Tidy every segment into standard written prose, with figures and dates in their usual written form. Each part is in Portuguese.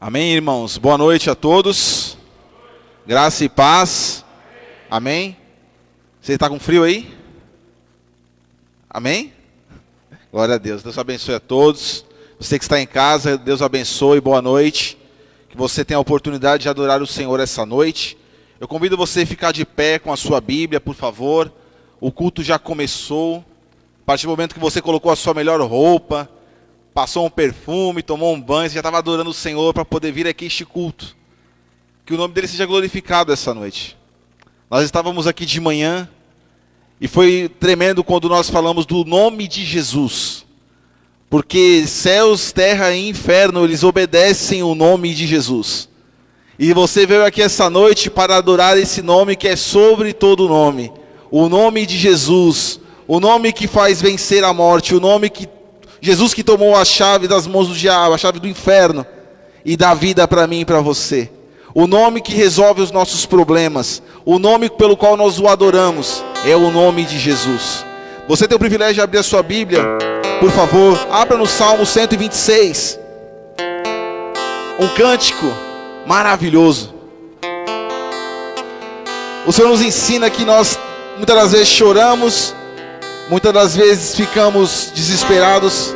Amém, irmãos? Boa noite a todos. Graça e paz. Amém? Você está com frio aí? Amém? Glória a Deus. Deus abençoe a todos. Você que está em casa, Deus abençoe. Boa noite. Que você tenha a oportunidade de adorar o Senhor essa noite. Eu convido você a ficar de pé com a sua Bíblia, por favor. O culto já começou. A partir do momento que você colocou a sua melhor roupa, passou um perfume, tomou um banho, você já estava adorando o Senhor para poder vir aqui este culto. Que o nome dele seja glorificado essa noite. Nós estávamos aqui de manhã e foi tremendo quando nós falamos do nome de Jesus. Porque céus, terra e inferno, eles obedecem o nome de Jesus. E você veio aqui essa noite para adorar esse nome que é sobre todo nome. O nome de Jesus, o nome que faz vencer a morte, o nome que Jesus que tomou a chave das mãos do diabo, a chave do inferno, e dá vida para mim e para você. O nome que resolve os nossos problemas, o nome pelo qual nós o adoramos, é o nome de Jesus. Você tem o privilégio de abrir a sua Bíblia, por favor, abra no Salmo 126. Um cântico maravilhoso. O Senhor nos ensina que nós muitas das vezes choramos, muitas das vezes ficamos desesperados,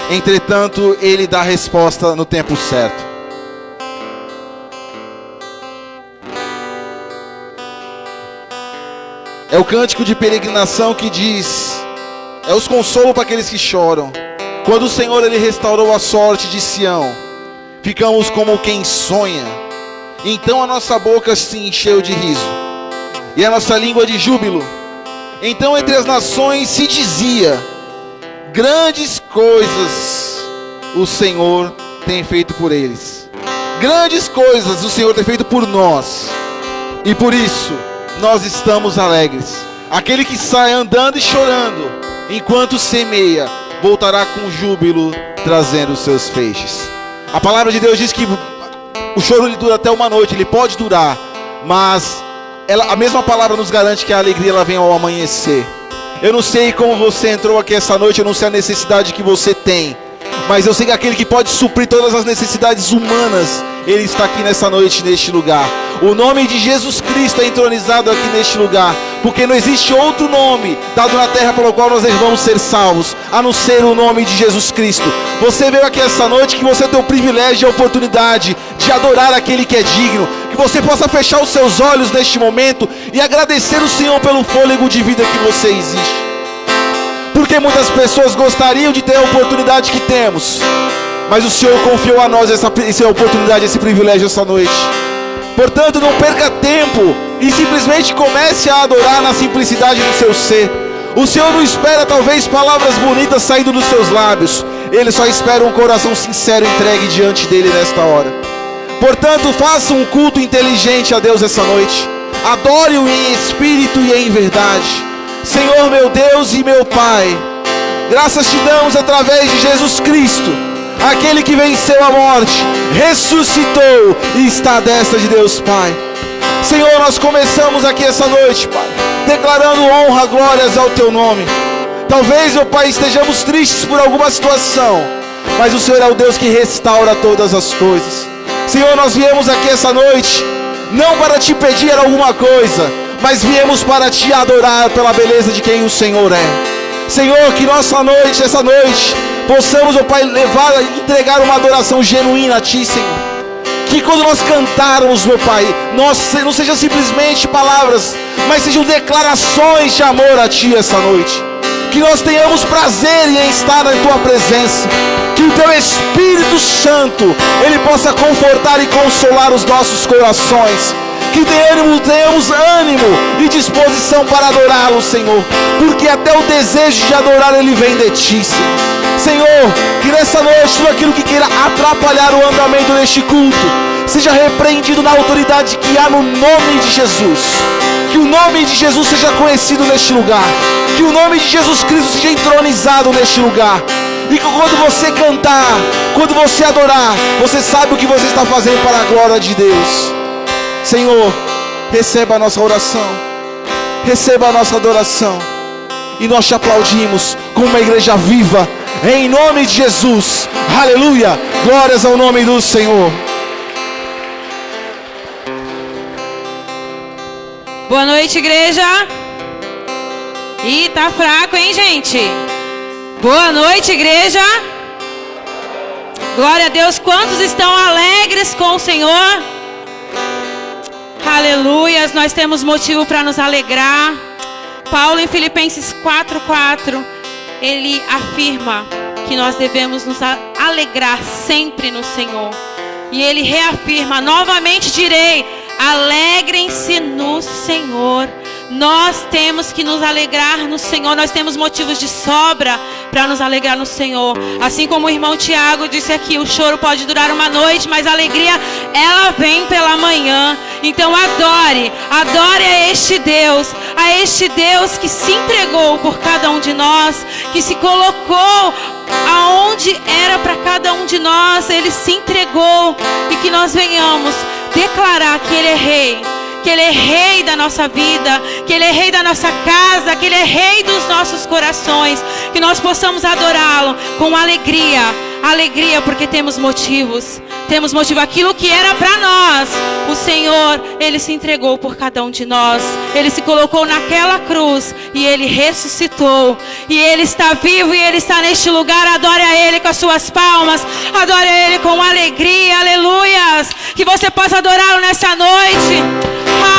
entretanto, Ele dá a resposta no tempo certo. É o cântico de peregrinação que diz, é os consolos para aqueles que choram. Quando o Senhor Ele restaurou a sorte de Sião, ficamos como quem sonha. Então a nossa boca se encheu de riso, e a nossa língua de júbilo. Então entre as nações se dizia, grandes coisas o Senhor tem feito por eles. Grandes coisas o Senhor tem feito por nós. E por isso nós estamos alegres. Aquele que sai andando e chorando, enquanto semeia, voltará com júbilo, trazendo os seus feixes. A palavra de Deus diz que o choro ele dura até uma noite, ele pode durar, mas a mesma palavra nos garante que a alegria ela vem ao amanhecer. Eu não sei como você entrou aqui essa noite, eu não sei a necessidade que você tem, mas eu sei que aquele que pode suprir todas as necessidades humanas, Ele está aqui nessa noite, neste lugar. O nome de Jesus Cristo é entronizado aqui neste lugar, porque não existe outro nome dado na terra pelo qual nós devemos ser salvos, a não ser o nome de Jesus Cristo. Você veio aqui essa noite, que você tem o privilégio e a oportunidade de adorar aquele que é digno, que você possa fechar os seus olhos neste momento e agradecer o Senhor pelo fôlego de vida que você existe. Porque muitas pessoas gostariam de ter a oportunidade que temos, mas o Senhor confiou a nós essa oportunidade, esse privilégio essa noite. Portanto, não perca tempo e simplesmente comece a adorar na simplicidade do seu ser. O Senhor não espera talvez palavras bonitas saindo dos seus lábios, Ele só espera um coração sincero entregue diante dEle nesta hora. Portanto, faça um culto inteligente a Deus essa noite. Adore-o em espírito e em verdade. Senhor meu Deus e meu Pai, graças te damos através de Jesus Cristo, aquele que venceu a morte, ressuscitou e está à destra de Deus Pai. Senhor, nós começamos aqui essa noite, Pai, declarando honra, glórias ao Teu nome. Talvez, meu Pai, estejamos tristes por alguma situação, mas o Senhor é o Deus que restaura todas as coisas. Senhor, nós viemos aqui essa noite, não para te pedir alguma coisa, mas viemos para te adorar pela beleza de quem o Senhor é. Senhor, que essa noite, possamos, ó Pai, entregar uma adoração genuína a Ti, Senhor. Que quando nós cantarmos, meu Pai, não sejam simplesmente palavras, mas sejam declarações de amor a Ti essa noite. Que nós tenhamos prazer em estar na Tua presença. Que o Teu Espírito Santo, Ele possa confortar e consolar os nossos corações. Que tenhamos ânimo e disposição para adorá-lo, Senhor. Porque até o desejo de adorar Ele vem de Ti, Senhor. Senhor, que nessa noite tudo aquilo que queira atrapalhar o andamento deste culto seja repreendido na autoridade que há no nome de Jesus. Que o nome de Jesus seja conhecido neste lugar. Que o nome de Jesus Cristo seja entronizado neste lugar. E que quando você cantar, quando você adorar, você sabe o que você está fazendo para a glória de Deus. Senhor, receba a nossa oração, receba a nossa adoração. E nós te aplaudimos como uma igreja viva, em nome de Jesus. Aleluia, glórias ao nome do Senhor. Boa noite, igreja. Ih, tá fraco, hein, gente? Boa noite, igreja. Glória a Deus. Quantos estão alegres com o Senhor? Aleluias. Nós temos motivo para nos alegrar. Paulo, em Filipenses 4:4, ele afirma que nós devemos nos alegrar sempre no Senhor. E ele reafirma: novamente direi, alegrem-se no Senhor. Nós temos que nos alegrar no Senhor. Nós temos motivos de sobra para nos alegrar no Senhor. Assim como o irmão Tiago disse aqui, o choro pode durar uma noite, mas a alegria, ela vem pela manhã. Então adore a este Deus que se entregou por cada um de nós, que se colocou aonde era para cada um de nós. Ele se entregou, e que nós venhamos declarar que Ele é Rei, que Ele é Rei da nossa vida, que Ele é Rei da nossa casa, que Ele é Rei dos nossos corações, que nós possamos adorá-lo com alegria, porque temos motivos, aquilo que era para nós, o Senhor, Ele se entregou por cada um de nós, Ele se colocou naquela cruz, e Ele ressuscitou, e Ele está vivo, e Ele está neste lugar. Adore a Ele com as suas palmas, adore a Ele com alegria, aleluias, que você possa adorá-lo nesta noite.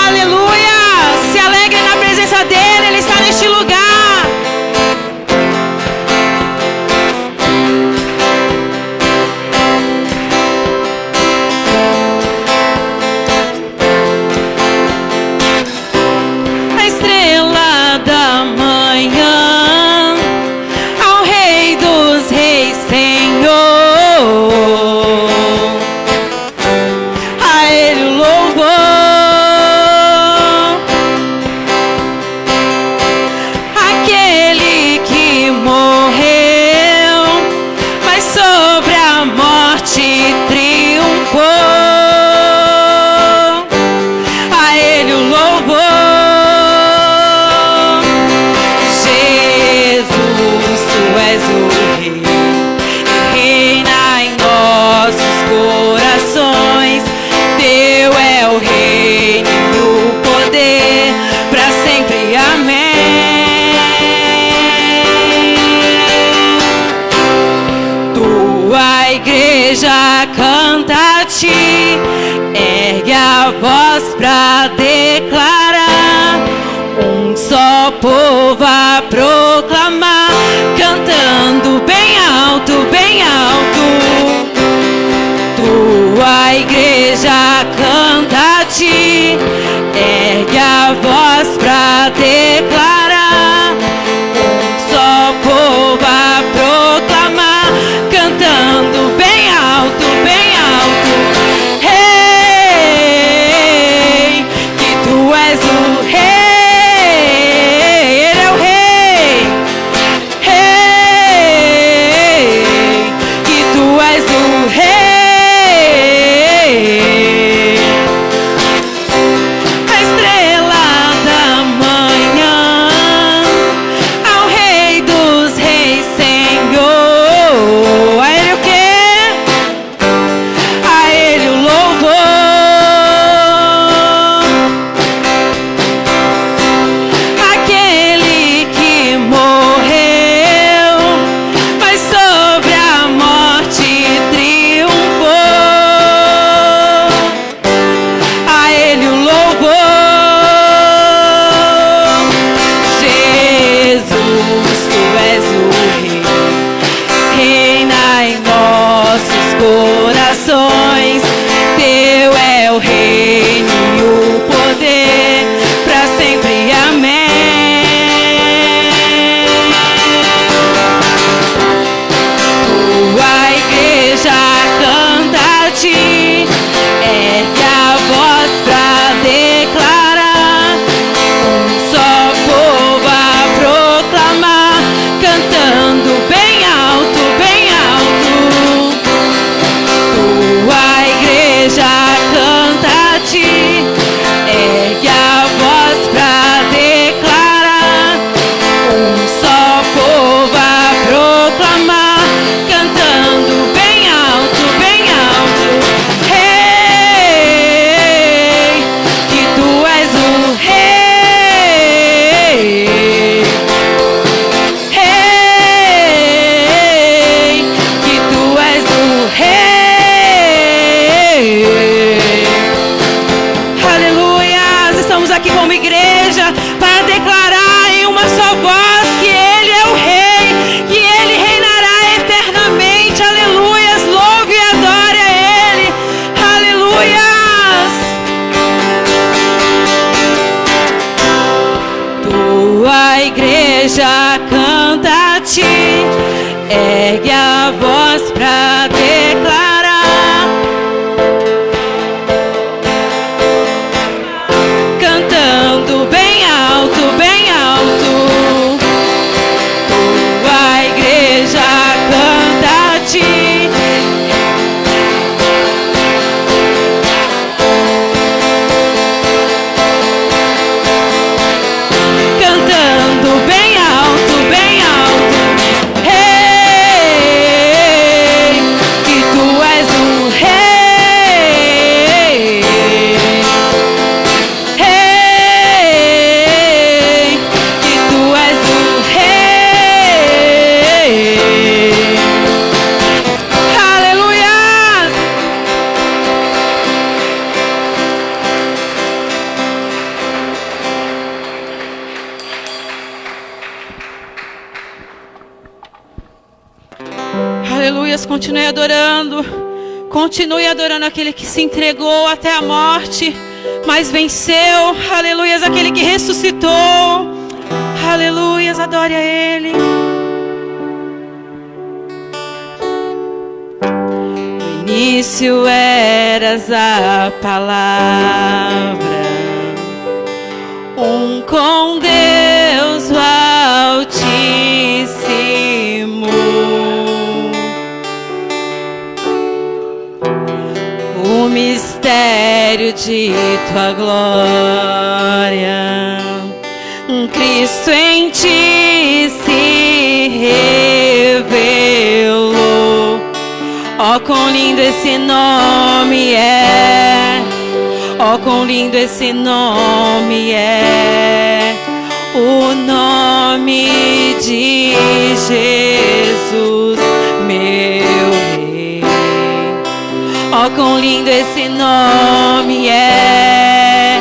Aleluia! Se alegre na presença dEle, Ele está neste lugar. A estrela da manhã, ao Rei dos Reis, Senhor, a Ele o louvor. Canta-te, ergue a voz pra declarar, um só povo a proclamar, cantando bem alto, bem alto. Tua igreja canta-te, ergue a voz pra declarar, um só povo a proclamar, cantando bem alto, bem alto. Rei, que tu és o Rei, Ele é o Rei. Rei, que tu és o Rei. A estrela igreja canta a ti, ergue a voz pra declarar, cantando bem alto, bem alto. Tua igreja canta a ti, cantando bem alto, bem alto. Rei, que tu és o rei. Rei, que tu és o rei. Aleluia. Aleluias, continue adorando. Continue adorando aquele que se entregou até a morte, mas venceu. Aleluias, aquele que ressuscitou. Aleluias, adore a Ele. No início eras a palavra, com Deus o Altíssimo. O mistério de tua glória, Cristo em ti se revelou. Ó, quão lindo esse nome é! Ó, quão lindo esse nome é! O nome de Jesus, meu Rei. Ó, quão lindo esse nome é!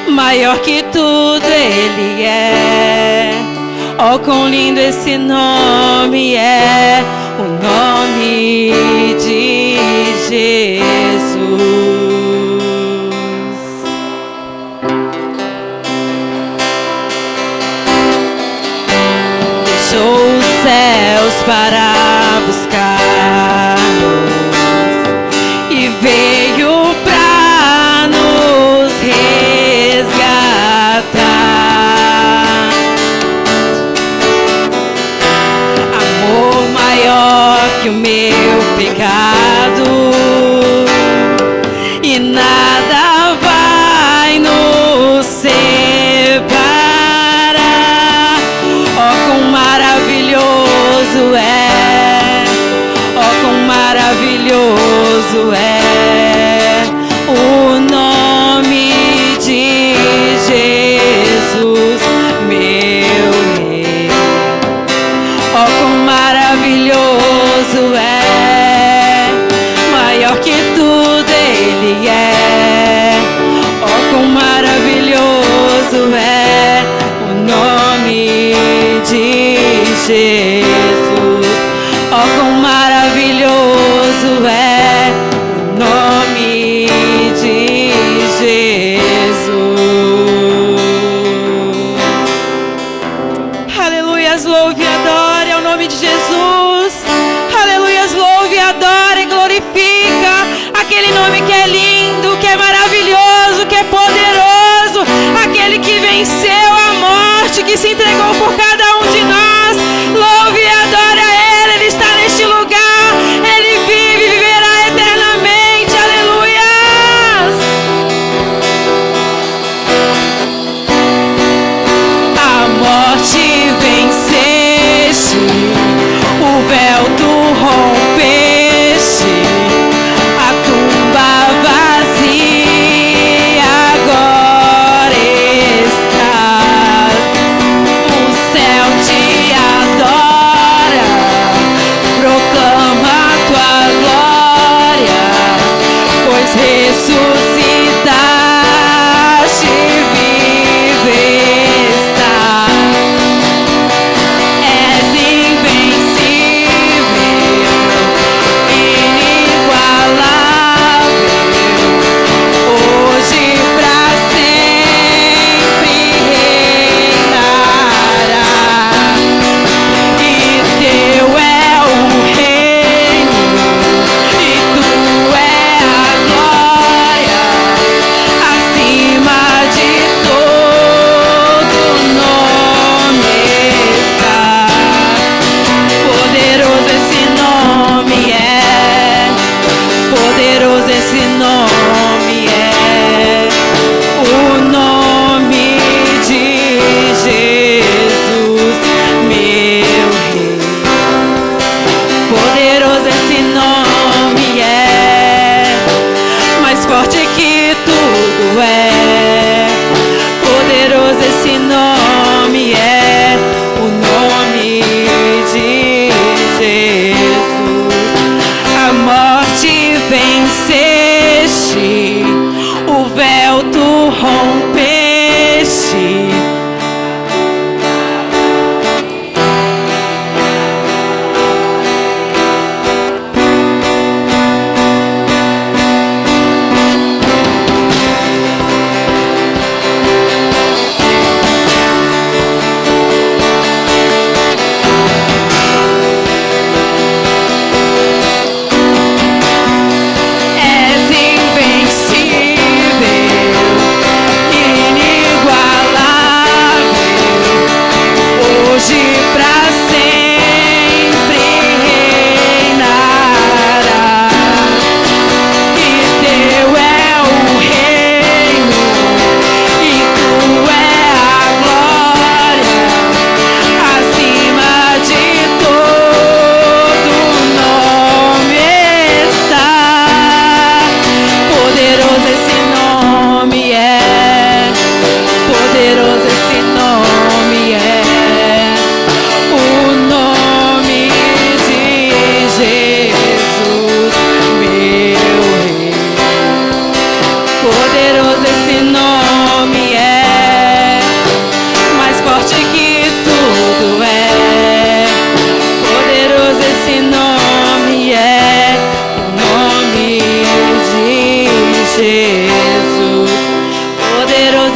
Maior que tudo Ele é. Ó, quão lindo esse nome é! O nome de Jesus. Deixou os céus para buscar-nos e veio pra nos resgatar. Amor maior que o meu pecado, e nada vai nos separar. Ó, quão maravilhoso é! Ó, quão maravilhoso é o nome de Jesus, meu Rei. Ó, quão maravilhoso é! Maior que tudo Ele é. Ó, quão maravilhoso é o nome de Jesus. Ó, quão maravilhoso é o nome de Jesus. Aleluias, louve e adore ao nome de Jesus. Aleluias, louve e adore e glorifica aquele nome que é lindo, que é maravilhoso, que é poderoso, aquele que venceu a morte, que se entregou por cada um de nós. Louve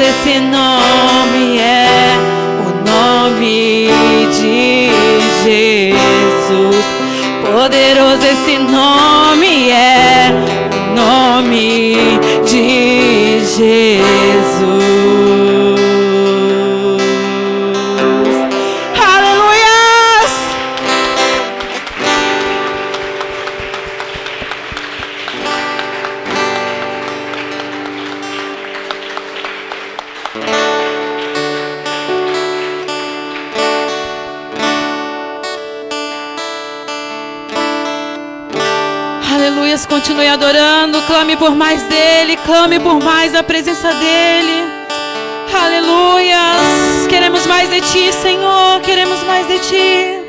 esse nome é o nome de Jesus. Poderoso esse nome é o nome de Jesus. Aleluias! Aleluias, continue adorando, clame por mais dele, clame por mais a presença dele. Aleluias, queremos mais de ti, Senhor, queremos mais de ti.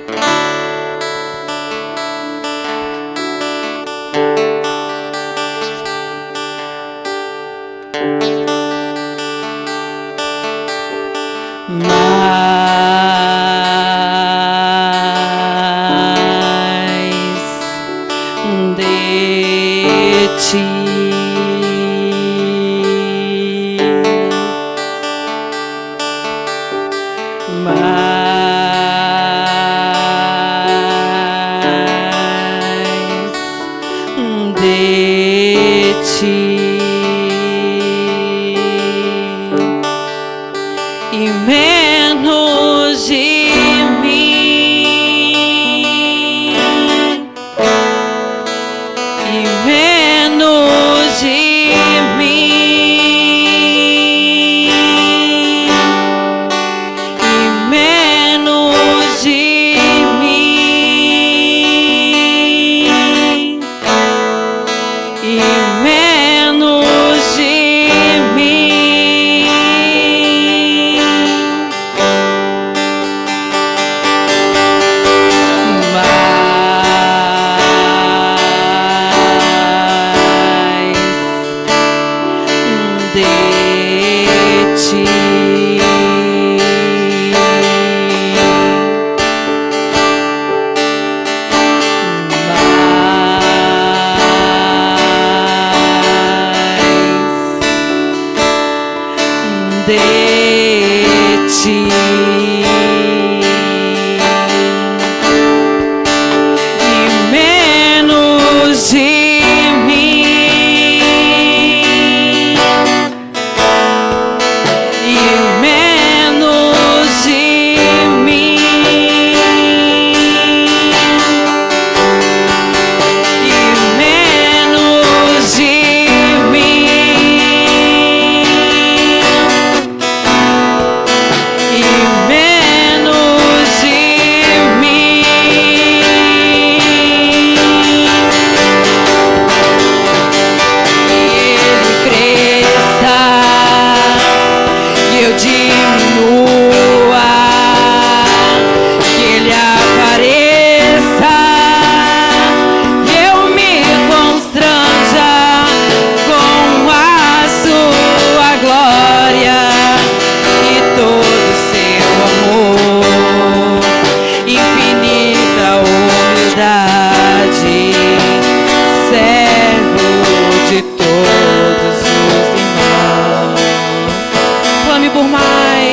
Clame por mais.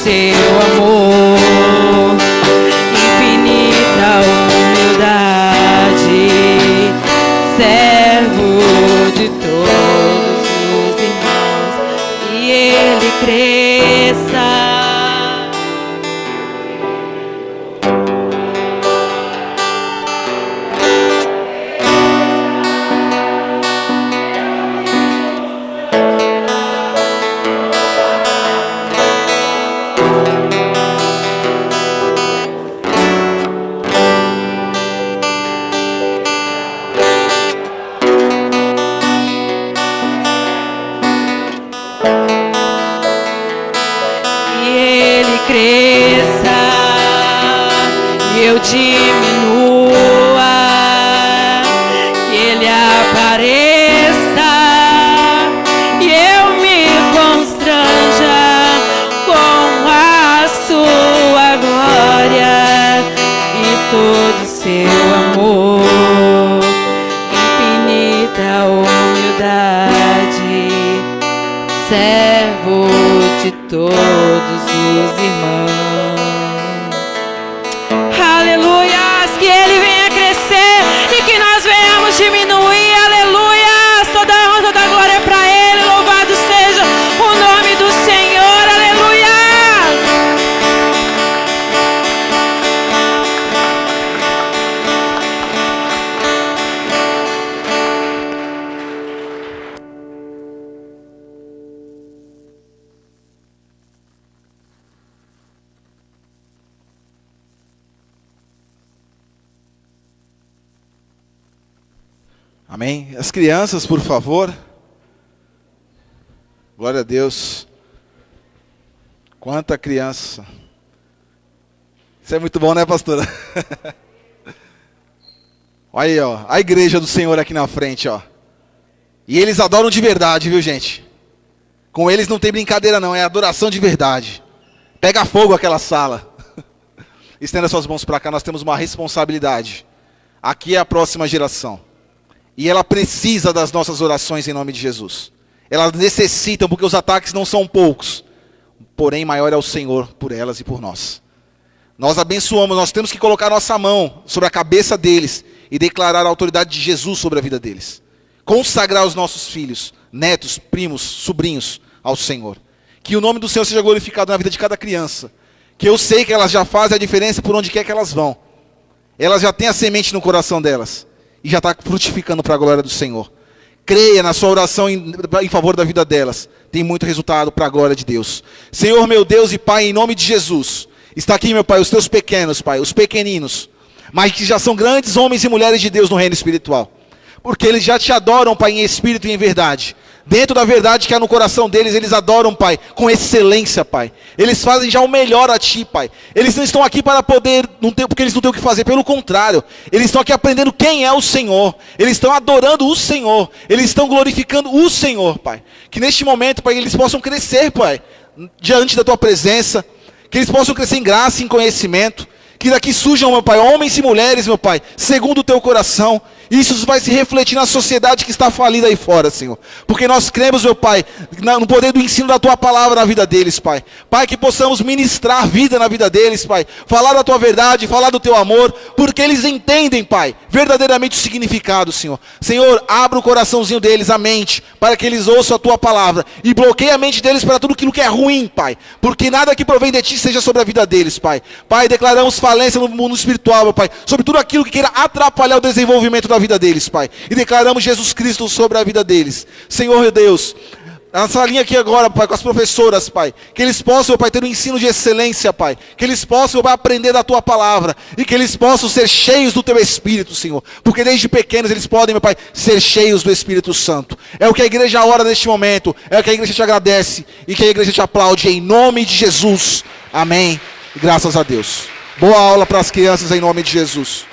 seu amor, infinita humildade, servo de todos os irmãos, e ele cresça. Cresça e eu diminua, que ele apareça e eu me constranja com a sua glória e todo seu amor, infinita humildade, servo de todos os irmãos. Aleluias, que ele venha crescer e que nós venhamos diminuir. Aleluias, toda honra, toda glória é para ele. Louvado seja o nome do Senhor. Aleluias. Amém? As crianças, por favor. Glória a Deus. Quanta criança. Isso é muito bom, né, pastora? Olha aí, ó. A igreja do Senhor aqui na frente, ó. E eles adoram de verdade, viu, gente? Com eles não tem brincadeira não, é adoração de verdade. Pega fogo aquela sala. Estenda suas mãos para cá, nós temos uma responsabilidade. Aqui é a próxima geração. E ela precisa das nossas orações em nome de Jesus. Elas necessitam, porque os ataques não são poucos. Porém, maior é o Senhor por elas e por nós. Nós abençoamos, nós temos que colocar nossa mão sobre a cabeça deles e declarar a autoridade de Jesus sobre a vida deles. Consagrar os nossos filhos, netos, primos, sobrinhos ao Senhor. Que o nome do Senhor seja glorificado na vida de cada criança. Que eu sei que elas já fazem a diferença por onde quer que elas vão. Elas já têm a semente no coração delas. E já está frutificando para a glória do Senhor. Creia na sua oração em favor da vida delas. Tem muito resultado para a glória de Deus. Senhor meu Deus e Pai, em nome de Jesus. Está aqui, meu Pai, os teus pequenos, Pai, os pequeninos. Mas que já são grandes homens e mulheres de Deus no reino espiritual. Porque eles já te adoram, Pai, em espírito e em verdade. Dentro da verdade que há no coração deles, eles adoram, Pai, com excelência, Pai. Eles fazem já o melhor a Ti, Pai. Eles não estão aqui para poder, porque eles não têm o que fazer, pelo contrário. Eles estão aqui aprendendo quem é o Senhor. Eles estão adorando o Senhor. Eles estão glorificando o Senhor, Pai. Que neste momento, Pai, eles possam crescer, Pai, diante da Tua presença. Que eles possam crescer em graça e em conhecimento. Que daqui surjam, meu Pai, homens e mulheres, meu Pai, segundo o Teu coração. Isso vai se refletir na sociedade que está falida aí fora, Senhor. Porque nós cremos, meu Pai, no poder do ensino da Tua palavra na vida deles, Pai. Pai, que possamos ministrar vida na vida deles, Pai. Falar da Tua verdade, falar do Teu amor. Porque eles entendem, Pai, verdadeiramente o significado, Senhor. Senhor, abra o coraçãozinho deles, a mente, para que eles ouçam a Tua palavra. E bloqueie a mente deles para tudo aquilo que é ruim, Pai. Porque nada que provém de Ti seja sobre a vida deles, Pai. Pai, declaramos falência no mundo espiritual, meu Pai. Sobre tudo aquilo que queira atrapalhar o desenvolvimento da vida deles, Pai. E declaramos Jesus Cristo sobre a vida deles. Senhor Deus, na salinha aqui agora, Pai, com as professoras, Pai, que eles possam, Pai, ter um ensino de excelência, Pai, que eles possam, Pai, aprender da Tua palavra, e que eles possam ser cheios do Teu Espírito, Senhor, porque desde pequenos eles podem, meu Pai, ser cheios do Espírito Santo. É o que a igreja ora neste momento, é o que a igreja te agradece, e que a igreja te aplaude, em nome de Jesus, amém, e graças a Deus. Boa aula para as crianças, em nome de Jesus.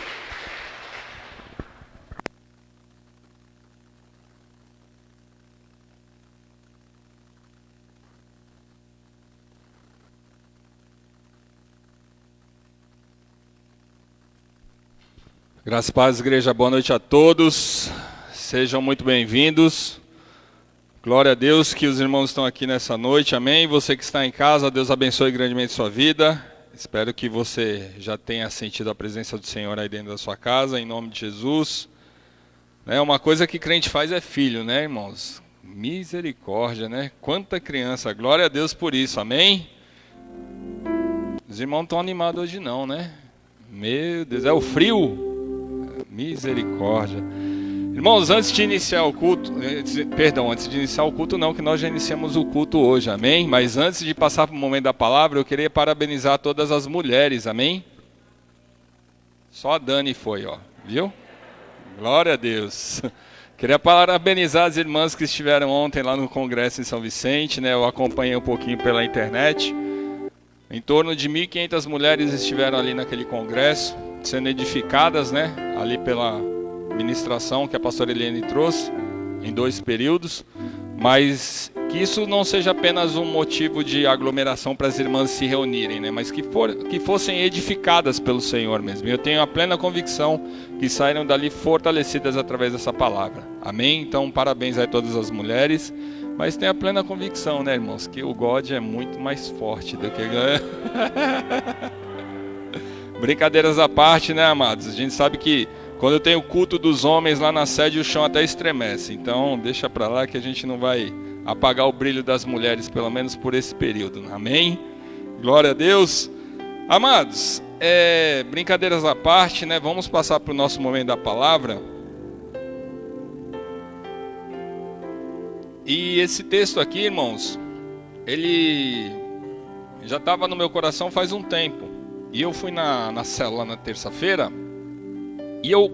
Graças e paz, igreja, boa noite a todos, sejam muito bem-vindos. Glória a Deus que os irmãos estão aqui nessa noite, amém? Você que está em casa, Deus abençoe grandemente sua vida. Espero que você já tenha sentido a presença do Senhor aí dentro da sua casa, em nome de Jesus. Uma coisa que crente faz é filho, né, irmãos? Misericórdia, né? Quanta criança, glória a Deus por isso, amém? Os irmãos não estão animados hoje não, né? Meu Deus, é o frio? Misericórdia. Irmãos, antes de iniciar o culto, não, que nós já iniciamos o culto hoje, amém? Mas antes de passar para o momento da palavra, eu queria parabenizar todas as mulheres, amém? Só a Dani foi, ó, viu? Glória a Deus. Queria parabenizar as irmãs que estiveram ontem lá no congresso em São Vicente, né? Eu acompanhei um pouquinho pela internet. Em torno de 1.500 mulheres estiveram ali naquele congresso, sendo edificadas, né? Ali pela ministração que a pastora Eliane trouxe, em 2 períodos. Mas que isso não seja apenas um motivo de aglomeração para as irmãs se reunirem, né? Mas que fossem edificadas pelo Senhor mesmo. E eu tenho a plena convicção que saíram dali fortalecidas através dessa palavra. Amém? Então, parabéns a todas as mulheres. Mas tenho a plena convicção, né, irmãos? Que o God é muito mais forte do que... Brincadeiras à parte, né, amados? A gente sabe que quando eu tenho o culto dos homens lá na sede, o chão até estremece. Então, deixa pra lá que a gente não vai apagar o brilho das mulheres, pelo menos por esse período. Amém? Glória a Deus. Amados, brincadeiras à parte, né? Vamos passar para o nosso momento da palavra. E esse texto aqui, irmãos, ele já estava no meu coração faz um tempo. E eu fui na célula na terça-feira. E eu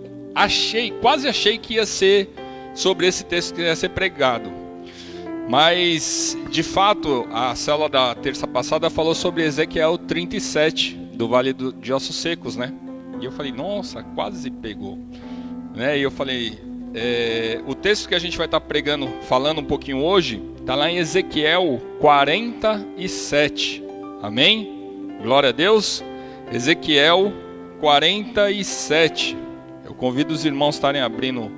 quase achei que ia ser sobre esse texto que ia ser pregado. Mas, de fato, a célula da terça passada falou sobre Ezequiel 37, do Vale de Ossos Secos, né? E eu falei, nossa, quase pegou. Né? E eu falei, o texto que a gente vai estar pregando, falando um pouquinho hoje, está lá em Ezequiel 47. Amém? Glória a Deus. Ezequiel 47. Eu convido os irmãos a estarem abrindo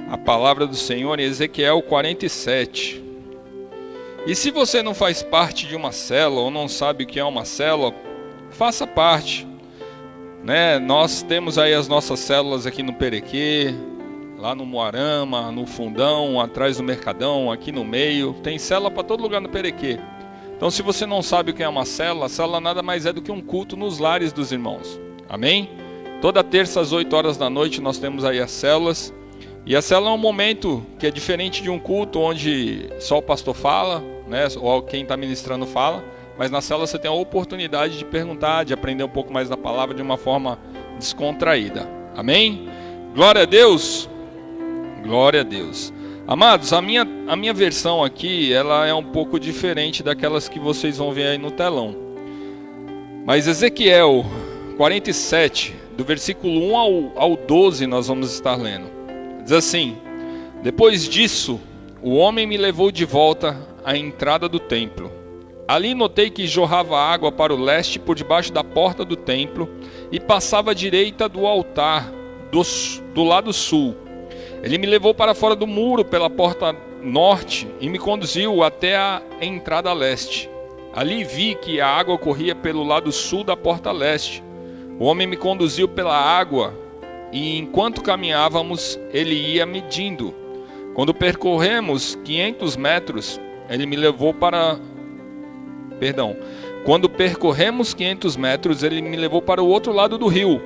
a palavra do Senhor em Ezequiel 47. E se você não faz parte de uma célula ou não sabe o que é uma célula, faça parte. Né? Nós temos aí as nossas células aqui no Perequê, lá no Moarama, no Fundão, atrás do Mercadão, aqui no meio. Tem célula para todo lugar no Perequê. Então, se você não sabe o que é uma célula, a célula nada mais é do que um culto nos lares dos irmãos. Amém? Toda terça às 8 horas da noite nós temos aí as células. E a célula é um momento que é diferente de um culto onde só o pastor fala, né? Ou quem está ministrando fala. Mas na célula você tem a oportunidade de perguntar, de aprender um pouco mais da palavra de uma forma descontraída. Amém? Glória a Deus! Glória a Deus! Amados, a minha versão aqui, ela é um pouco diferente daquelas que vocês vão ver aí no telão. Mas Ezequiel 47, do versículo 1 ao 12, nós vamos estar lendo. Diz assim: depois disso, o homem me levou de volta à entrada do templo. Ali notei que jorrava água para o leste por debaixo da porta do templo e passava à direita do altar, do lado sul. Ele me levou para fora do muro pela porta norte e me conduziu até a entrada leste. Ali vi que a água corria pelo lado sul da porta leste. O homem me conduziu pela água e enquanto caminhávamos ele ia medindo. Quando percorremos 500 metros, ele me levou para... Quando percorremos 500 metros, ele me levou para o outro lado do rio.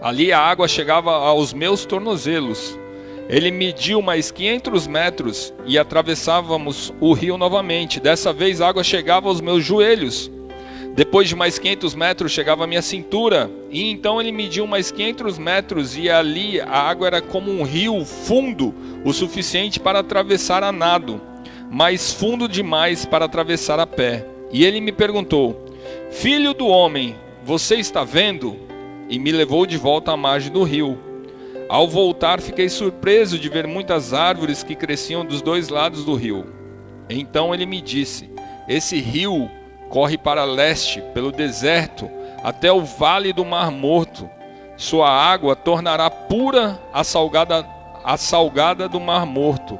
Ali a água chegava aos meus tornozelos. Ele mediu mais 500 metros e atravessávamos o rio novamente. Dessa vez a água chegava aos meus joelhos. Depois de mais 500 metros chegava à minha cintura. E então ele mediu mais 500 metros e ali a água era como um rio fundo, o suficiente para atravessar a nado, mas fundo demais para atravessar a pé. E ele me perguntou: filho do homem, você está vendo? E me levou de volta à margem do rio. Ao voltar, fiquei surpreso de ver muitas árvores que cresciam dos dois lados do rio. Então ele me disse: esse rio corre para leste, pelo deserto, até o vale do Mar Morto. Sua água tornará pura a salgada do Mar Morto.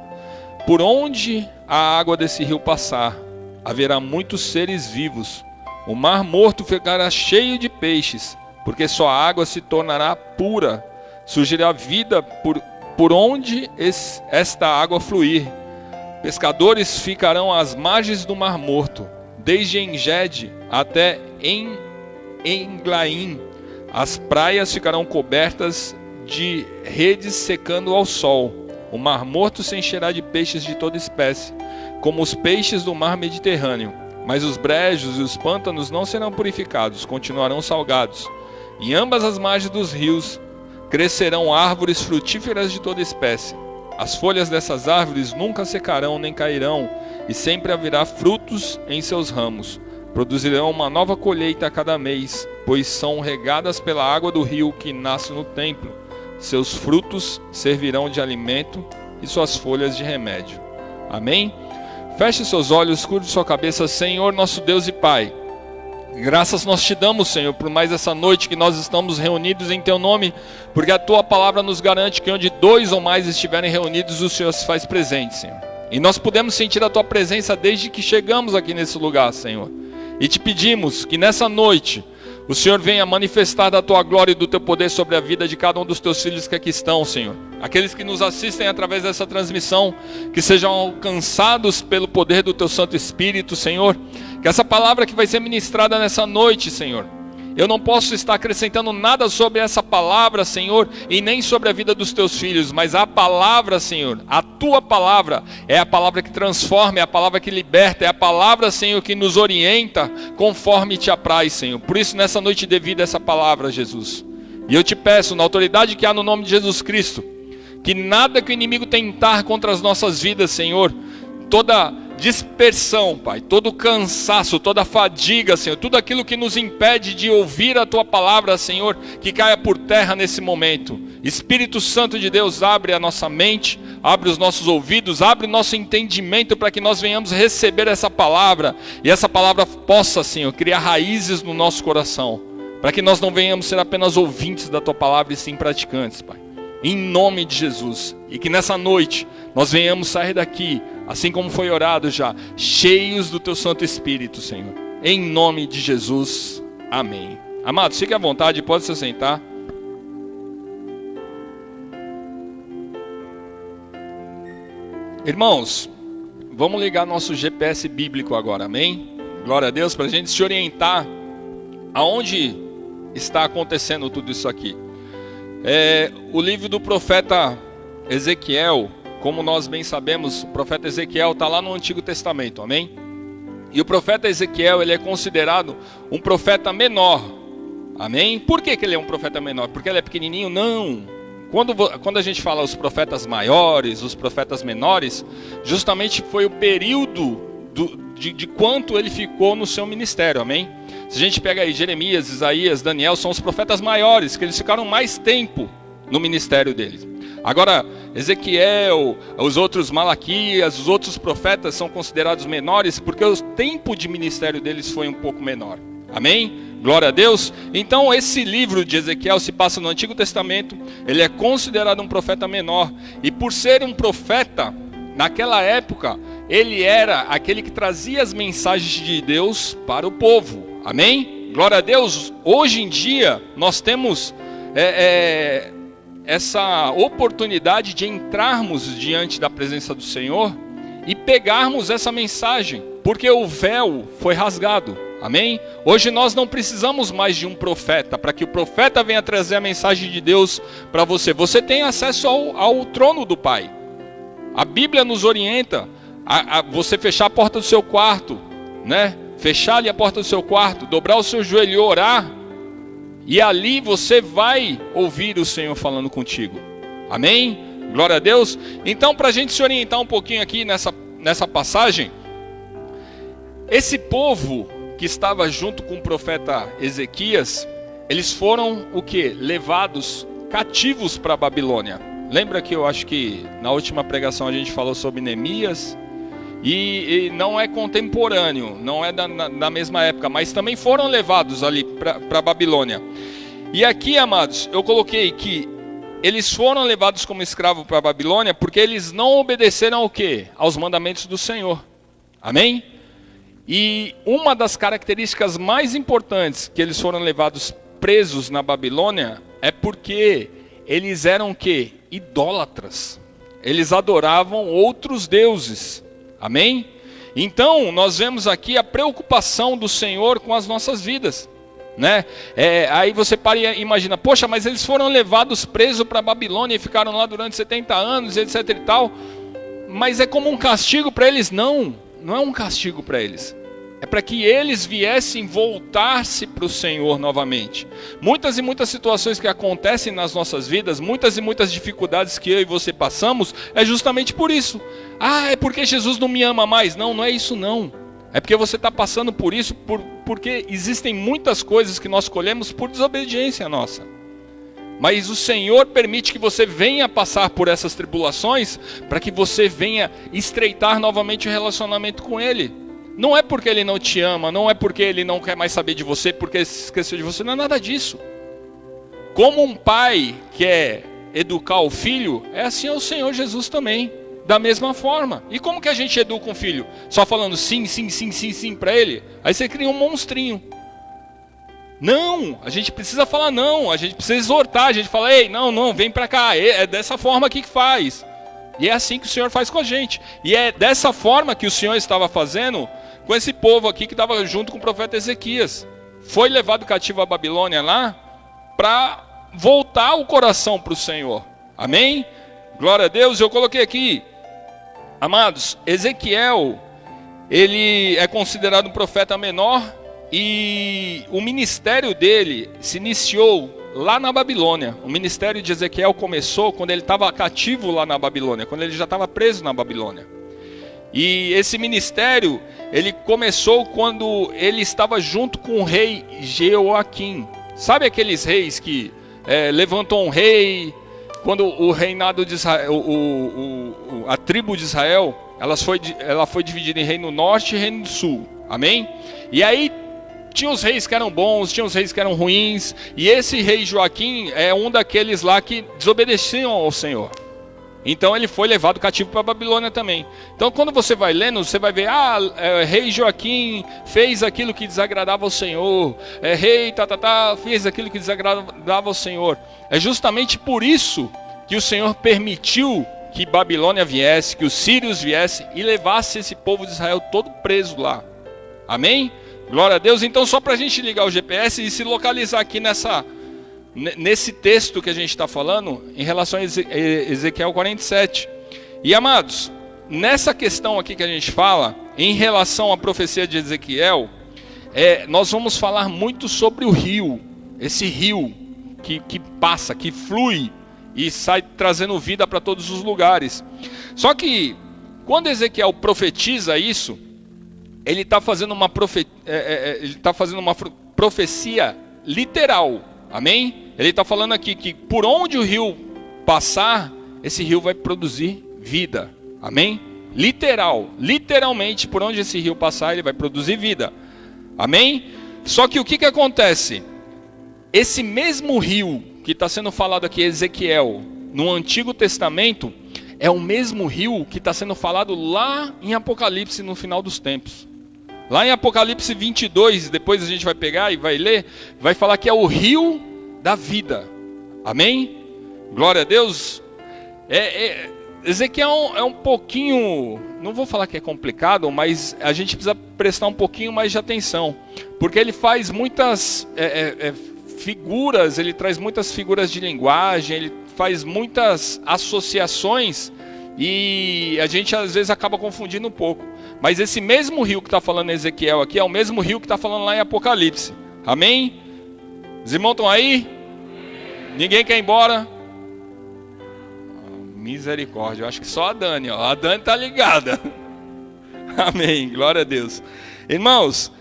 por onde a água desse rio passar, haverá muitos seres vivos. O mar morto ficará cheio de peixes, porque sua água se tornará pura. Surgirá vida por onde esta água fluir. Pescadores ficarão às margens do mar morto, desde En-Gede até Englaim. As praias ficarão cobertas de redes secando ao sol. O mar morto se encherá de peixes de toda espécie, como os peixes do mar Mediterrâneo. Mas os brejos e os pântanos não serão purificados, continuarão salgados. Em ambas as margens dos rios crescerão árvores frutíferas de toda espécie. As folhas dessas árvores nunca secarão nem cairão, e sempre haverá frutos em seus ramos. Produzirão uma nova colheita a cada mês, pois são regadas pela água do rio que nasce no templo. Seus frutos servirão de alimento e suas folhas de remédio. Amém? Feche seus olhos, curve sua cabeça. Senhor, nosso Deus e Pai, graças nós te damos, Senhor, por mais essa noite que nós estamos reunidos em Teu nome, porque a Tua palavra nos garante que onde 2 ou mais estiverem reunidos, o Senhor se faz presente, Senhor. E nós podemos sentir a Tua presença desde que chegamos aqui nesse lugar, Senhor. E te pedimos que nessa noite o Senhor venha manifestar da Tua glória e do Teu poder sobre a vida de cada um dos Teus filhos que aqui estão, Senhor. Aqueles que nos assistem através dessa transmissão, que sejam alcançados pelo poder do Teu Santo Espírito, Senhor. Que essa palavra que vai ser ministrada nessa noite, Senhor, eu não posso estar acrescentando nada sobre essa palavra, Senhor, e nem sobre a vida dos Teus filhos, mas a palavra, Senhor, a Tua palavra é a palavra que transforma, é a palavra que liberta, é a palavra, Senhor, que nos orienta conforme Te apraz, Senhor. Por isso, nessa noite, dê vida a essa palavra, Jesus. E eu te peço, na autoridade que há no nome de Jesus Cristo, que nada que o inimigo tentar contra as nossas vidas, Senhor, toda dispersão, Pai, todo cansaço, toda fadiga, Senhor, tudo aquilo que nos impede de ouvir a Tua palavra, Senhor, que caia por terra nesse momento. Espírito Santo de Deus, abre a nossa mente, abre os nossos ouvidos, abre o nosso entendimento para que nós venhamos receber essa palavra, e essa palavra possa, Senhor, criar raízes no nosso coração, para que nós não venhamos ser apenas ouvintes da Tua palavra e sim praticantes, Pai. Em nome de Jesus. E que nessa noite nós venhamos sair daqui, assim como foi orado já, cheios do Teu Santo Espírito, Senhor. Em nome de Jesus. Amém. Amados, fique à vontade, pode se sentar. Irmãos, vamos ligar nosso GPS bíblico agora, amém? Glória a Deus, para a gente se orientar aonde está acontecendo tudo isso aqui. O livro do profeta Ezequiel, como nós bem sabemos, o profeta Ezequiel está lá no Antigo Testamento, amém? E o profeta Ezequiel, ele é considerado um profeta menor, amém? Por que ele é um profeta menor? Porque ele é pequenininho? Não. Quando a gente fala os profetas maiores, os profetas menores, justamente foi o período de quanto ele ficou no seu ministério, amém? Se a gente pega aí Jeremias, Isaías, Daniel, são os profetas maiores, que eles ficaram mais tempo no ministério deles. Agora, Ezequiel, os outros Malaquias, os outros profetas são considerados menores, porque o tempo de ministério deles foi um pouco menor. Amém? Glória a Deus. Então esse livro de Ezequiel se passa no Antigo Testamento, ele é considerado um profeta menor, e por ser um profeta, naquela época, ele era aquele que trazia as mensagens de Deus para o povo. Amém? Glória a Deus. Hoje em dia nós temos essa oportunidade de entrarmos diante da presença do Senhor e pegarmos essa mensagem, porque o véu foi rasgado. Amém? Hoje nós não precisamos mais de um profeta, para que o profeta venha trazer a mensagem de Deus para você. Você tem acesso ao trono do Pai. A Bíblia nos orienta a você fechar a porta do seu quarto, né? Fechar ali a porta do seu quarto, dobrar o seu joelho e orar, e ali você vai ouvir o Senhor falando contigo. Amém? Glória a Deus. Então, para a gente se orientar um pouquinho aqui nessa passagem, esse povo que estava junto com o profeta Ezequias, eles foram o quê? Levados cativos para a Babilônia. Lembra que eu acho que na última pregação a gente falou sobre Neemias? E não é contemporâneo, não é da mesma época, mas também foram levados ali para a Babilônia. E aqui, amados, eu coloquei que eles foram levados como escravos para a Babilônia porque eles não obedeceram ao quê? Aos mandamentos do Senhor. Amém? E uma das características mais importantes que eles foram levados presos na Babilônia é porque eles eram o quê? Idólatras. Eles adoravam outros deuses. Amém? Então, nós vemos aqui a preocupação do Senhor com as nossas vidas. Né? Aí você para e imagina, poxa, mas eles foram levados presos para a Babilônia e ficaram lá durante 70 anos, etc e tal. Mas é como um castigo para eles? Não, não é um castigo para eles. É para que eles viessem voltar-se para o Senhor novamente. Muitas e muitas situações que acontecem nas nossas vidas, muitas e muitas dificuldades que eu e você passamos, é justamente por isso. Ah, é porque Jesus não me ama mais. Não, não é isso não. É porque você está passando por isso, porque existem muitas coisas que nós colhemos por desobediência nossa. Mas o Senhor permite que você venha passar por essas tribulações, para que você venha estreitar novamente o relacionamento com Ele. Não é porque Ele não te ama, não é porque Ele não quer mais saber de você, porque esqueceu de você, não é nada disso. Como um pai quer educar o filho, é assim o Senhor Jesus também, da mesma forma. E como que a gente educa um filho? Só falando sim, sim, sim, sim, sim para ele? Aí você cria um monstrinho. Não, a gente precisa falar não, a gente precisa exortar, a gente fala, ei, não, não, vem para cá, é dessa forma aqui que faz. E é assim que o Senhor faz com a gente. E é dessa forma que o Senhor estava fazendo com esse povo aqui que estava junto com o profeta Ezequias. Foi levado cativo à Babilônia lá para voltar o coração para o Senhor. Amém? Glória a Deus. Eu coloquei aqui, amados, Ezequiel, ele é considerado um profeta menor e o ministério dele se iniciou lá na Babilônia. O ministério de Ezequiel começou quando ele estava cativo lá na Babilônia, quando ele já estava preso na Babilônia. E esse ministério, ele começou quando ele estava junto com o rei Jeoaquim. Sabe aqueles reis que levantou um rei, quando o reinado de Israel, a tribo de Israel, ela foi dividida em reino norte e reino sul. Amém? E aí tinha os reis que eram bons, tinha os reis que eram ruins, e esse rei Joaquim é um daqueles lá que desobedeciam ao Senhor. Então ele foi levado cativo para a Babilônia também. Então quando você vai lendo, você vai ver, rei Joaquim fez aquilo que desagradava ao Senhor, rei fez aquilo que desagradava ao Senhor. É justamente por isso que o Senhor permitiu que Babilônia viesse, que os sírios viessem e levasse esse povo de Israel todo preso lá. Amém? Glória a Deus. Então só para a gente ligar o GPS e se localizar aqui nesse texto que a gente está falando, em relação a Ezequiel 47. E amados, nessa questão aqui que a gente fala, em relação à profecia de Ezequiel, nós vamos falar muito sobre o rio, esse rio que passa, que flui e sai trazendo vida para todos os lugares. Só que quando Ezequiel profetiza isso, ele está fazendo uma profecia literal. Amém? Ele está falando aqui que por onde o rio passar, esse rio vai produzir vida. Amém? Literalmente, por onde esse rio passar, ele vai produzir vida. Amém? Só que o que acontece? Esse mesmo rio que está sendo falado aqui, Ezequiel, no Antigo Testamento, é o mesmo rio que está sendo falado lá em Apocalipse, no final dos tempos. Lá em Apocalipse 22, depois a gente vai pegar e vai ler, vai falar que é o rio da vida. Amém? Glória a Deus. Ezequiel é um pouquinho, não vou falar que é complicado, mas a gente precisa prestar um pouquinho mais de atenção. Porque ele faz muitas figuras, ele traz muitas figuras de linguagem, ele faz muitas associações e a gente às vezes acaba confundindo um pouco. Mas esse mesmo rio que está falando em Ezequiel aqui é o mesmo rio que está falando lá em Apocalipse. Amém? Os irmãos estão aí? Ninguém quer ir embora? Misericórdia, eu acho que só a Dani, ó. A Dani está ligada. Amém, glória a Deus. Irmãos,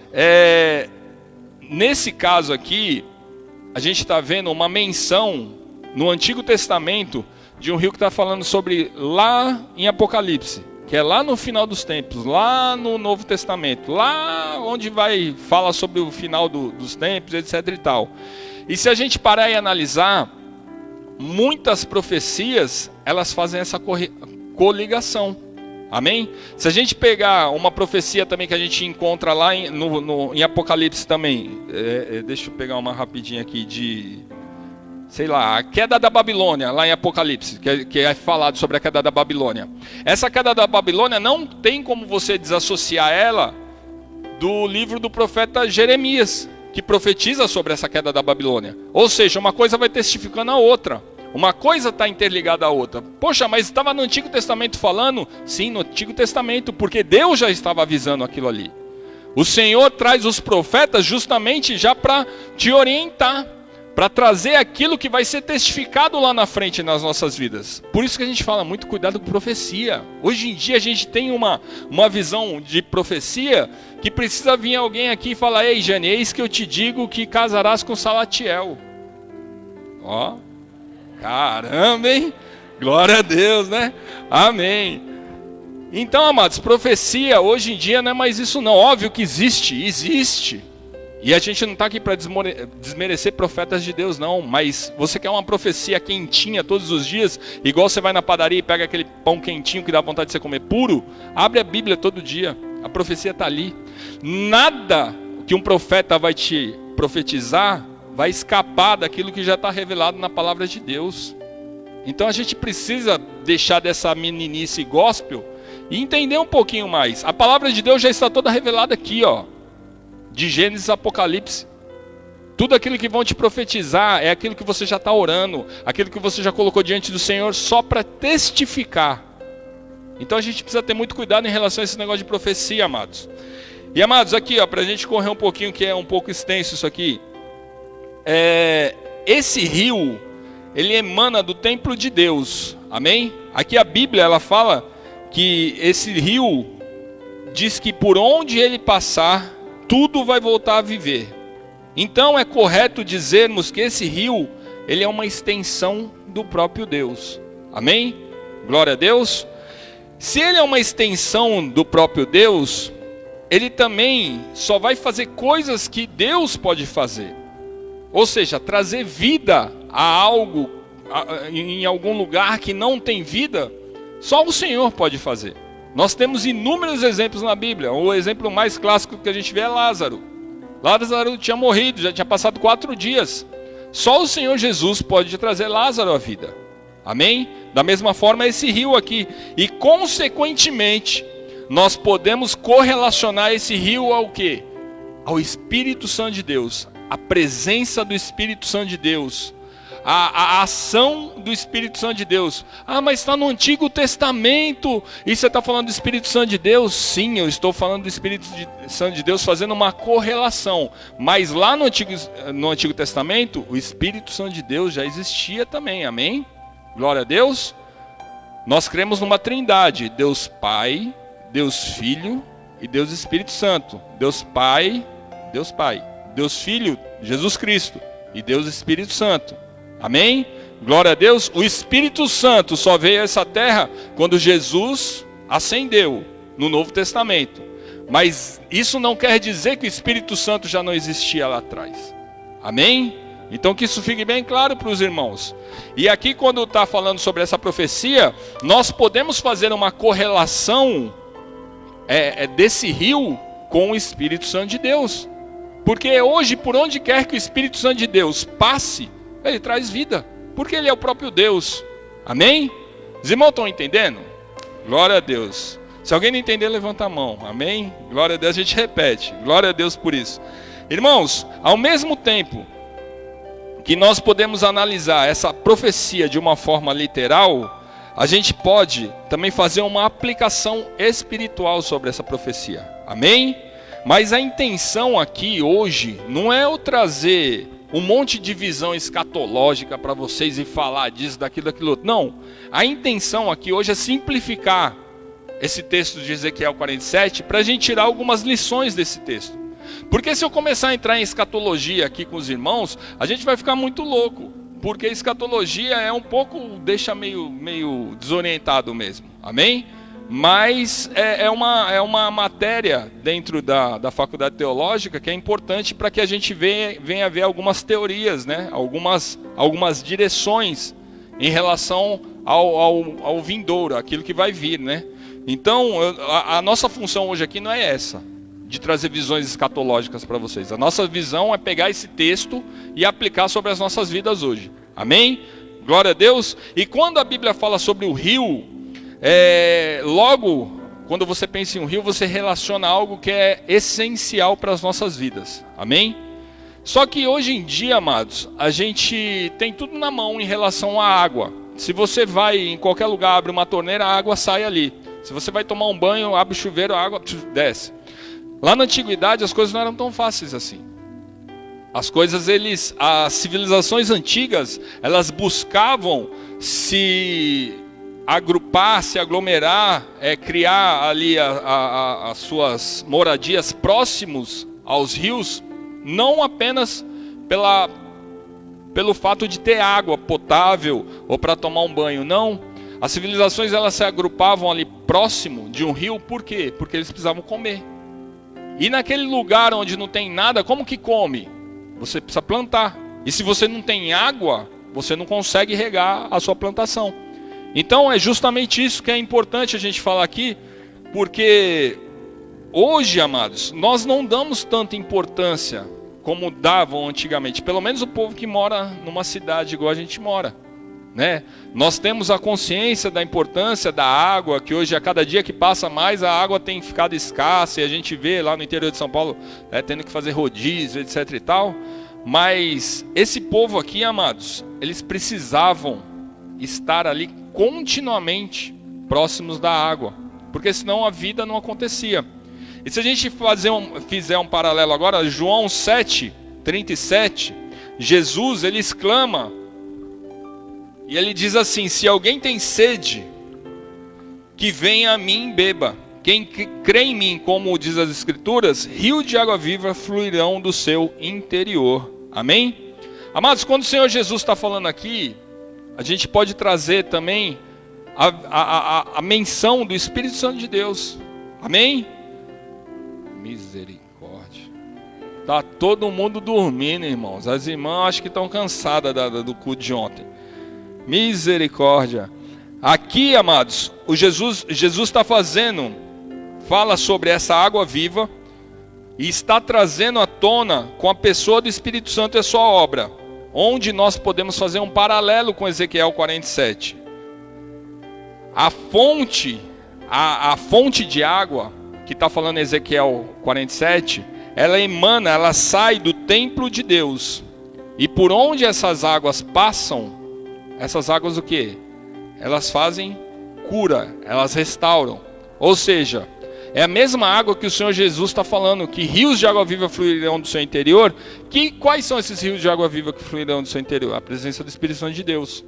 nesse caso aqui, a gente está vendo uma menção no Antigo Testamento de um rio que está falando sobre lá em Apocalipse, que é lá no final dos tempos, lá no Novo Testamento, lá onde fala sobre o final dos tempos, etc e tal. E se a gente parar e analisar, muitas profecias, elas fazem essa coligação. Amém? Se a gente pegar uma profecia também que a gente encontra lá em Apocalipse também, deixa eu pegar uma rapidinha aqui sei lá, a queda da Babilônia, lá em Apocalipse, que é falado sobre a queda da Babilônia. Essa queda da Babilônia não tem como você desassociar ela do livro do profeta Jeremias, que profetiza sobre essa queda da Babilônia. Ou seja, uma coisa vai testificando a outra. Uma coisa está interligada à outra. Poxa, mas estava no Antigo Testamento falando? Sim, no Antigo Testamento, porque Deus já estava avisando aquilo ali. O Senhor traz os profetas justamente já para te orientar, para trazer aquilo que vai ser testificado lá na frente nas nossas vidas. Por isso que a gente fala muito cuidado com profecia. Hoje em dia a gente tem uma visão de profecia que precisa vir alguém aqui e falar: ei, Jane, eis que eu te digo que casarás com Salatiel. Ó, caramba, hein? Glória a Deus, né? Amém. Então, amados, profecia hoje em dia não é mais isso não. Óbvio que existe. E a gente não está aqui para desmerecer profetas de Deus não. Mas você quer uma profecia quentinha todos os dias, igual você vai na padaria e pega aquele pão quentinho que dá vontade de você comer puro? Abre a Bíblia todo dia. A profecia está ali. Nada que um profeta vai te profetizar vai escapar daquilo que já está revelado na palavra de Deus. Então a gente precisa deixar dessa meninice gospel e entender um pouquinho mais. A palavra de Deus já está toda revelada aqui, ó. De Gênesis a Apocalipse. Tudo aquilo que vão te profetizar é aquilo que você já está orando, aquilo que você já colocou diante do Senhor só para testificar. Então a gente precisa ter muito cuidado em relação a esse negócio de profecia, amados. E amados, aqui, ó, para a gente correr um pouquinho, que é um pouco extenso isso aqui. Esse rio, ele emana do templo de Deus. Amém? Aqui a Bíblia, ela fala que esse rio diz que por onde ele passar, tudo vai voltar a viver. Então é correto dizermos que esse rio, ele é uma extensão do próprio Deus. Amém? Glória a Deus. Se ele é uma extensão do próprio Deus, ele também só vai fazer coisas que Deus pode fazer. Ou seja, trazer vida a algo, em algum lugar que não tem vida, só o Senhor pode fazer. Nós temos inúmeros exemplos na Bíblia. O exemplo mais clássico que a gente vê é Lázaro. Lázaro tinha morrido, já tinha passado 4 dias. Só o Senhor Jesus pode trazer Lázaro à vida. Amém? Da mesma forma esse rio aqui. E consequentemente, nós podemos correlacionar esse rio ao quê? Ao Espírito Santo de Deus. A presença do Espírito Santo de Deus. A ação do Espírito Santo de Deus. Ah, mas está no Antigo Testamento e você está falando do Espírito Santo de Deus? Sim, eu estou falando do Espírito Santo de Deus fazendo uma correlação. Mas lá no Antigo Testamento, o Espírito Santo de Deus já existia também, amém? Glória a Deus. Nós cremos numa trindade: Deus Pai, Deus Filho e Deus Espírito Santo. Deus Pai, Deus Filho, Jesus Cristo e Deus Espírito Santo. Amém? Glória a Deus. O Espírito Santo só veio a essa terra quando Jesus ascendeu no Novo Testamento. Mas isso não quer dizer que o Espírito Santo já não existia lá atrás. Amém? Então que isso fique bem claro para os irmãos. E aqui quando está falando sobre essa profecia, nós podemos fazer uma correlação desse rio com o Espírito Santo de Deus. Porque hoje, por onde quer que o Espírito Santo de Deus passe, ele traz vida, porque ele é o próprio Deus. Amém? Os irmãos estão entendendo? Glória a Deus. Se alguém não entender, levanta a mão. Amém? Glória a Deus, a gente repete. Glória a Deus por isso. Irmãos, ao mesmo tempo que nós podemos analisar essa profecia de uma forma literal, a gente pode também fazer uma aplicação espiritual sobre essa profecia. Amém? Mas a intenção aqui hoje não é eu trazer um monte de visão escatológica para vocês e falar disso, daquilo, outro. Não. A intenção aqui hoje é simplificar esse texto de Ezequiel 47 para a gente tirar algumas lições desse texto. Porque se eu começar a entrar em escatologia aqui com os irmãos, a gente vai ficar muito louco. Porque escatologia é um pouco, deixa meio desorientado mesmo. Amém? Mas é uma matéria dentro da faculdade teológica que é importante para que a gente venha ver algumas teorias, né? algumas direções em relação ao vindouro, aquilo que vai vir, né? Então, a nossa função hoje aqui não é essa, de trazer visões escatológicas para vocês. A nossa visão é pegar esse texto e aplicar sobre as nossas vidas hoje. Amém? Glória a Deus. E quando a Bíblia fala sobre o rio, logo, quando você pensa em um rio, você relaciona algo que é essencial para as nossas vidas. Amém? Só que hoje em dia, amados, a gente tem tudo na mão em relação à água. Se você vai em qualquer lugar, abre uma torneira, a água sai ali. Se você vai tomar um banho, abre o chuveiro, a água desce. Lá na antiguidade as coisas não eram tão fáceis assim. As civilizações antigas, elas buscavam se agrupar, se aglomerar, criar ali as suas moradias próximos aos rios, não apenas pelo fato de ter água potável ou para tomar um banho, não. As civilizações, elas se agrupavam ali próximo de um rio, por quê? Porque eles precisavam comer. E naquele lugar onde não tem nada, como que come? Você precisa plantar. E se você não tem água, você não consegue regar a sua plantação. Então é justamente isso que é importante a gente falar aqui, porque hoje, amados, nós não damos tanta importância como davam antigamente. Pelo menos o povo que mora numa cidade igual a gente mora, né? Nós temos a consciência da importância da água, que hoje a cada dia que passa mais a água tem ficado escassa, e a gente vê lá no interior de São Paulo tendo que fazer rodízio, etc e tal. Mas esse povo aqui, amados, eles precisavam estar ali continuamente próximos da água, porque senão a vida não acontecia. E se a gente fizer um paralelo agora, João 7:37, Jesus, ele exclama, e ele diz assim: se alguém tem sede, que venha a mim e beba. Quem crê em mim, como diz as Escrituras, rio de água viva fluirão do seu interior. Amém? Amados, quando o Senhor Jesus está falando aqui, a gente pode trazer também a menção do Espírito Santo de Deus. Amém? Misericórdia. Tá todo mundo dormindo, irmãos. As irmãs acho que estão cansadas do culto de ontem. Misericórdia. Aqui, amados, o Jesus está fala sobre essa água viva e está trazendo à tona com a pessoa do Espírito Santo e a sua obra, onde nós podemos fazer um paralelo com Ezequiel 47. A fonte de água que está falando em Ezequiel 47, ela sai do templo de Deus. E por onde essas águas passam, essas águas o quê? Elas fazem cura, elas restauram. Ou seja, é a mesma água que o Senhor Jesus está falando, que rios de água viva fluirão do seu interior. Quais são esses rios de água viva que fluirão do seu interior? A presença do Espírito Santo de Deus.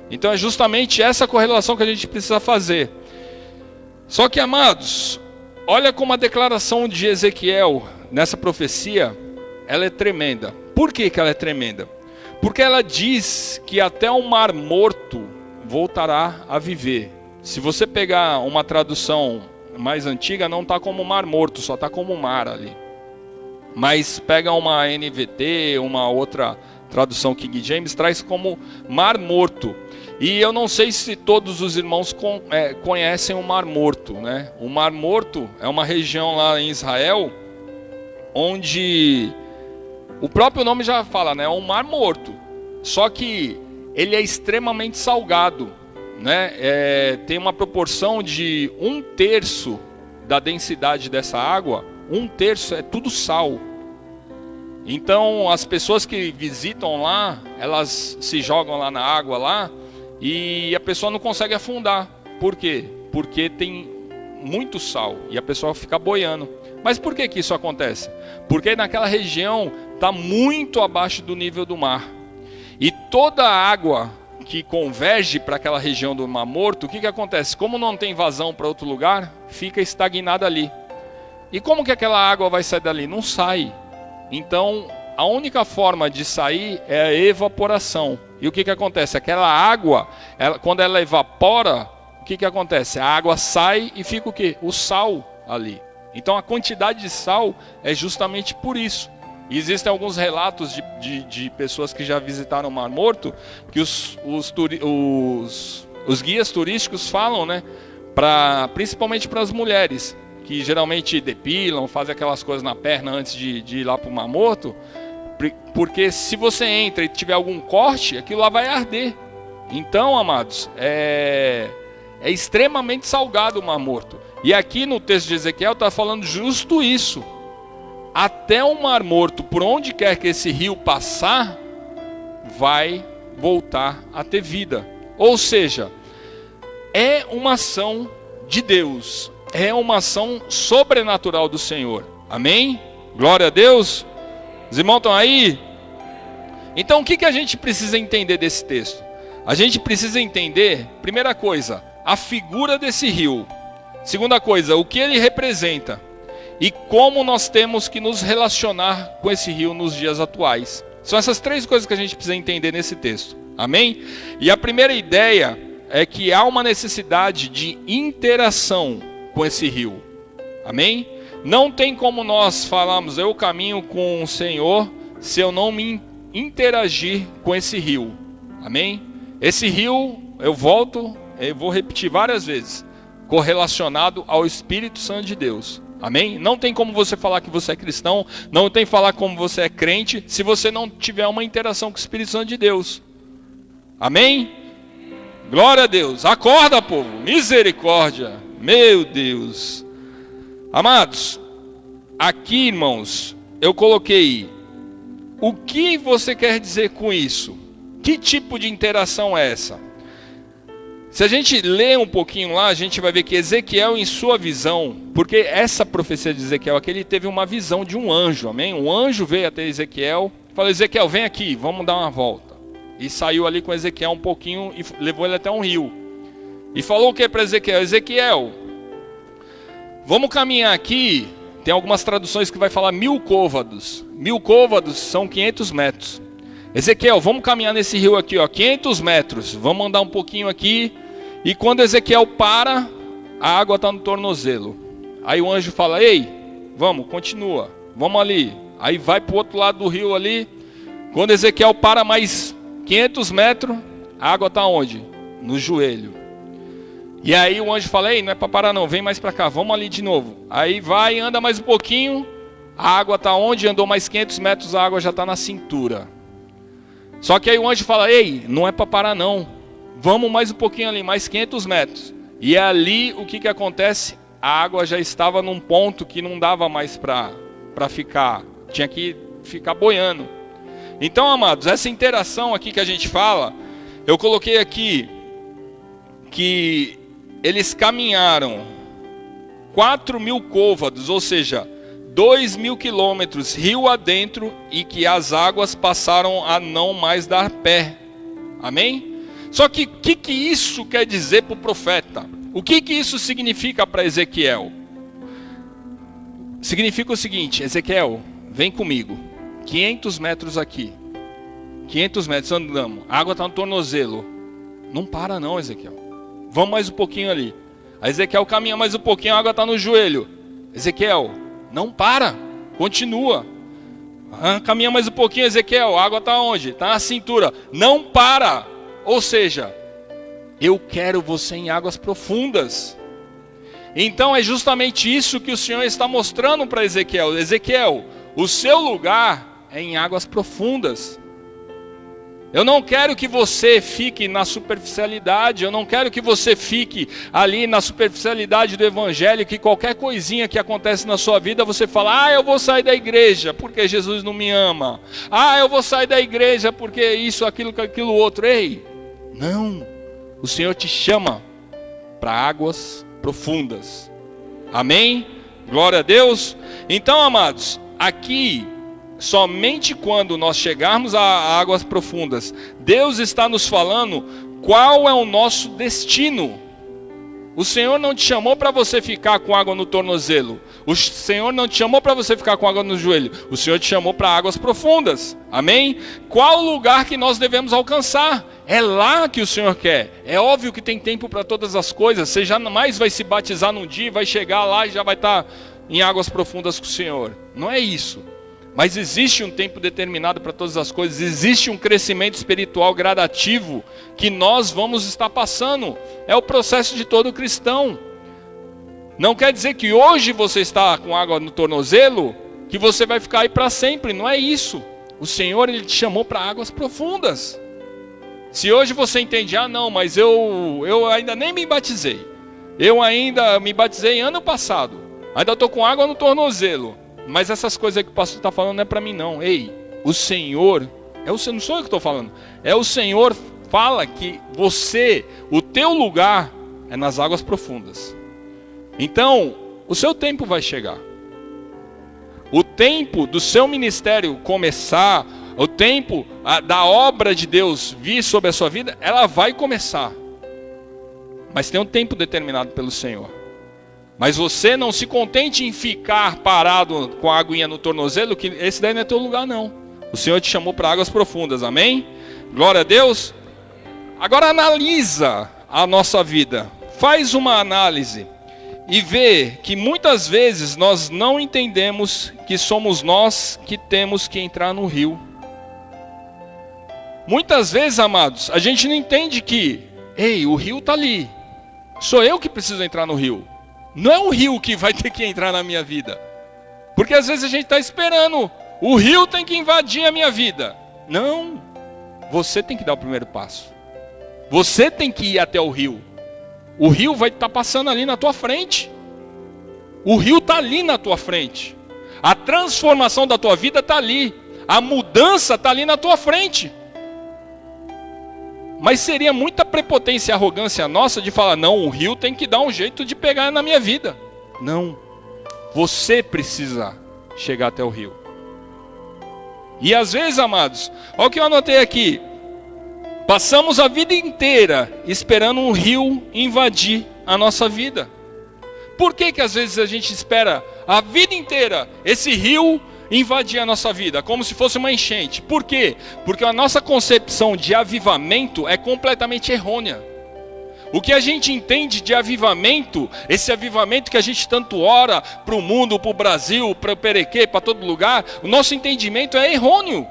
Então é justamente essa correlação que a gente precisa fazer. Só que, amados, olha como a declaração de Ezequiel nessa profecia, ela é tremenda. Por que ela é tremenda? Porque ela diz que até o mar morto voltará a viver. Se você pegar uma tradução mais antiga, não está como mar morto, só está como mar ali. Mas pega uma NVT, uma outra tradução King James, traz como mar morto. E eu não sei se todos os irmãos conhecem o Mar Morto, né? O Mar Morto é uma região lá em Israel, onde o próprio nome já fala, né? É um mar morto. Só que ele é extremamente salgado, né? Tem uma proporção de 1/3 da densidade dessa água, 1/3 é tudo sal. Então as pessoas que visitam lá, elas se jogam lá na água lá, e a pessoa não consegue afundar. Por quê? Porque tem muito sal e a pessoa fica boiando. Mas por que isso acontece? Porque naquela região está muito abaixo do nível do mar. E toda a água que converge para aquela região do Mar Morto, o que acontece? Como não tem vazão para outro lugar, fica estagnada ali. E como que aquela água vai sair dali? Não sai. Então a única forma de sair é a evaporação. E o que acontece? Aquela água, quando ela evapora, o que acontece? A água sai e fica o quê? O sal ali. Então a quantidade de sal é justamente por isso. E existem alguns relatos de pessoas que já visitaram o Mar Morto, que os guias turísticos falam, né, principalmente para as mulheres, que geralmente depilam, fazem aquelas coisas na perna antes de ir lá para o Mar Morto, porque se você entra e tiver algum corte, aquilo lá vai arder. Então, amados, é extremamente salgado o Mar Morto. E aqui no texto de Ezequiel está falando justo isso. Até o Mar Morto, por onde quer que esse rio passar, vai voltar a ter vida. Ou seja, é uma ação de Deus, é uma ação sobrenatural do Senhor. Amém? Glória a Deus. Os irmãos estão aí? Então o que a gente precisa entender desse texto? A gente precisa entender, primeira coisa, a figura desse rio. Segunda coisa, o que ele representa. E como nós temos que nos relacionar com esse rio nos dias atuais. São essas três coisas que a gente precisa entender nesse texto. Amém? E a primeira ideia é que há uma necessidade de interação com esse rio. Amém? Não tem como nós falarmos, eu caminho com o Senhor, se eu não me interagir com esse rio. Amém? Esse rio, eu vou repetir várias vezes, correlacionado ao Espírito Santo de Deus. Amém? Não tem como você falar que você é cristão, não tem falar como você é crente, se você não tiver uma interação com o Espírito Santo de Deus. Amém? Glória a Deus. Acorda, povo. Misericórdia. Meu Deus. Amados, aqui, irmãos, eu coloquei o que você quer dizer com isso? Que tipo de interação é essa? Se a gente ler um pouquinho lá, a gente vai ver que Ezequiel, em sua visão, porque essa profecia de Ezequiel aqui, ele teve uma visão de um anjo, amém? Um anjo veio até Ezequiel, falou, Ezequiel, vem aqui, vamos dar uma volta. E saiu ali com Ezequiel um pouquinho e levou ele até um rio. E falou o que para Ezequiel? Ezequiel, vamos caminhar aqui. Tem algumas traduções que vai falar 1000 côvados. 1000 côvados são 500 metros. Ezequiel, vamos caminhar nesse rio aqui, ó, 500 metros. Vamos andar um pouquinho aqui. E quando Ezequiel para, a água está no tornozelo. Aí o anjo fala, ei, vamos, continua. Vamos ali. Aí vai para o outro lado do rio ali. Quando Ezequiel para mais 500 metros, a água está onde? No joelho. E aí o anjo fala, ei, não é para parar não, vem mais para cá, vamos ali de novo. Aí vai, anda mais um pouquinho, a água está onde? Andou mais 500 metros, a água já está na cintura. Só que aí o anjo fala, ei, não é para parar não, vamos mais um pouquinho ali, mais 500 metros. E ali o que acontece? A água já estava num ponto que não dava mais para ficar, tinha que ficar boiando. Então, amados, essa interação aqui que a gente fala, eu coloquei aqui que eles caminharam 4.000 côvados, ou seja, 2.000 quilômetros rio adentro, e que as águas passaram a não mais dar pé. Amém? Só que o que isso quer dizer para o profeta? O que isso significa para Ezequiel? Significa o seguinte, Ezequiel, vem comigo. 500 metros aqui. 500 metros andamos. A água está no tornozelo. Não para não, Ezequiel. Vamos mais um pouquinho ali. A Ezequiel caminha mais um pouquinho, a água está no joelho. Ezequiel, não para. Continua. Caminha mais um pouquinho, Ezequiel. A água está onde? Está na cintura. Não para. Ou seja, eu quero você em águas profundas. Então é justamente isso que o Senhor está mostrando para Ezequiel. Ezequiel, o seu lugar é em águas profundas. Eu não quero que você fique na superficialidade, eu não quero que você fique ali na superficialidade do evangelho, que qualquer coisinha que acontece na sua vida, você fala, eu vou sair da igreja porque Jesus não me ama. Eu vou sair da igreja porque isso, aquilo outro. Ei, não, o Senhor te chama para águas profundas. Amém? Glória a Deus. Então, amados, aqui, somente quando nós chegarmos a águas profundas, Deus está nos falando qual é o nosso destino. O Senhor não te chamou para você ficar com água no tornozelo. O Senhor não te chamou para você ficar com água no joelho. O Senhor te chamou para águas profundas. Amém? Qual o lugar que nós devemos alcançar? É lá que o Senhor quer. É óbvio que tem tempo para todas as coisas. Você jamais vai se batizar num dia, vai chegar lá e já vai estar em águas profundas com o Senhor. Não é isso. Mas existe um tempo determinado para todas as coisas. Existe um crescimento espiritual gradativo que nós vamos estar passando. É o processo de todo cristão. Não quer dizer que hoje você está com água no tornozelo, que você vai ficar aí para sempre. Não é isso. O Senhor, Ele te chamou para águas profundas. Se hoje você entende, não, mas eu ainda nem me batizei. Eu ainda me batizei ano passado. Ainda estou com água no tornozelo. Mas essas coisas que o pastor está falando não é para mim não. Ei, o Senhor, não sou eu que estou falando. É o Senhor fala que você, o teu lugar é nas águas profundas. Então, o seu tempo vai chegar. O tempo do seu ministério começar, o tempo da obra de Deus vir sobre a sua vida, ela vai começar. Mas tem um tempo determinado pelo Senhor. Mas você não se contente em ficar parado com a aguinha no tornozelo, que esse daí não é teu lugar não. O Senhor te chamou para águas profundas, amém? Glória a Deus. Agora analisa a nossa vida. Faz uma análise e vê que muitas vezes nós não entendemos que somos nós que temos que entrar no rio. Muitas vezes, amados, a gente não entende que, o rio está ali. Sou eu que preciso entrar no rio. Não é o rio que vai ter que entrar na minha vida. Porque às vezes a gente está esperando, o rio tem que invadir a minha vida. Não, você tem que dar o primeiro passo. Você tem que ir até o rio. O rio vai estar passando ali na tua frente. O rio está ali na tua frente. A transformação da tua vida está ali. A mudança está ali na tua frente. Mas seria muita prepotência e arrogância nossa de falar, não, o rio tem que dar um jeito de pegar na minha vida. Não. Você precisa chegar até o rio. E às vezes, amados, olha o que eu anotei aqui. Passamos a vida inteira esperando um rio invadir a nossa vida. Por que às vezes a gente espera a vida inteira esse rio invadir a nossa vida, como se fosse uma enchente? Por quê? Porque a nossa concepção de avivamento é completamente errônea. O que a gente entende de avivamento, esse avivamento que a gente tanto ora para o mundo, para o Brasil, para o Perequê, para todo lugar, o nosso entendimento é errôneo.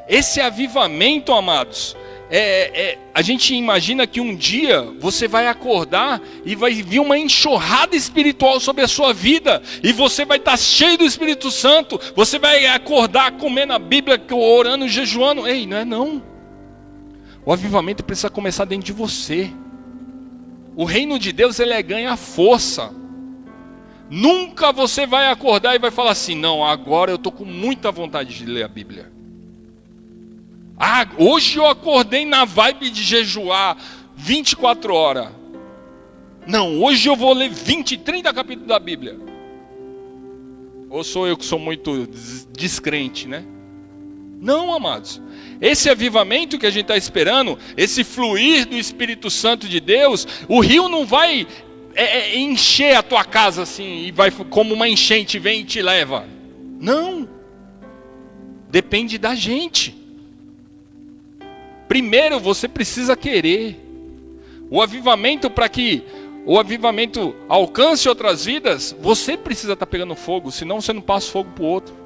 Esse avivamento, amados, a gente imagina que um dia você vai acordar e vai vir uma enxurrada espiritual sobre a sua vida, e você vai estar cheio do Espírito Santo, você vai acordar comendo a Bíblia, orando, jejuando. Não é não. O avivamento precisa começar dentro de você. O reino de Deus, ele ganha força. Nunca você vai acordar e vai falar assim, não, agora eu estou com muita vontade de ler a Bíblia. Hoje eu acordei na vibe de jejuar 24 horas. Não, hoje eu vou ler 20, 30 capítulos da Bíblia. Ou sou eu que sou muito descrente, né? Não, amados. Esse avivamento que a gente está esperando, esse fluir do Espírito Santo de Deus, o rio não vai encher a tua casa assim, e vai como uma enchente vem e te leva. Não. Depende da gente. Primeiro você precisa querer. O avivamento, para que o avivamento alcance outras vidas, você precisa estar pegando fogo, senão você não passa fogo para o outro.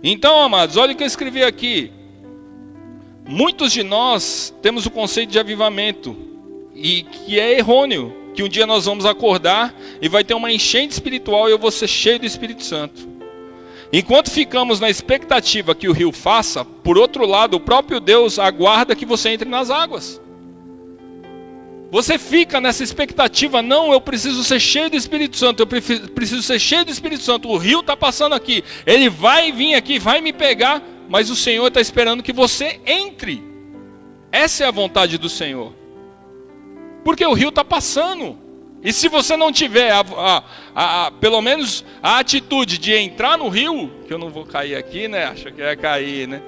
Então, amados, olha o que eu escrevi aqui. Muitos de nós temos o conceito de avivamento, e que é errôneo, que um dia nós vamos acordar e vai ter uma enchente espiritual e eu vou ser cheio do Espírito Santo. Enquanto ficamos na expectativa que o rio faça, por outro lado, o próprio Deus aguarda que você entre nas águas. Você fica nessa expectativa, não, eu preciso ser cheio do Espírito Santo, eu preciso ser cheio do Espírito Santo, o rio está passando aqui, ele vai vir aqui, vai me pegar, mas o Senhor está esperando que você entre. Essa é a vontade do Senhor. Porque o rio está passando. E se você não tiver pelo menos a atitude de entrar no rio, que eu não vou cair aqui, né? Acho que ia cair, né?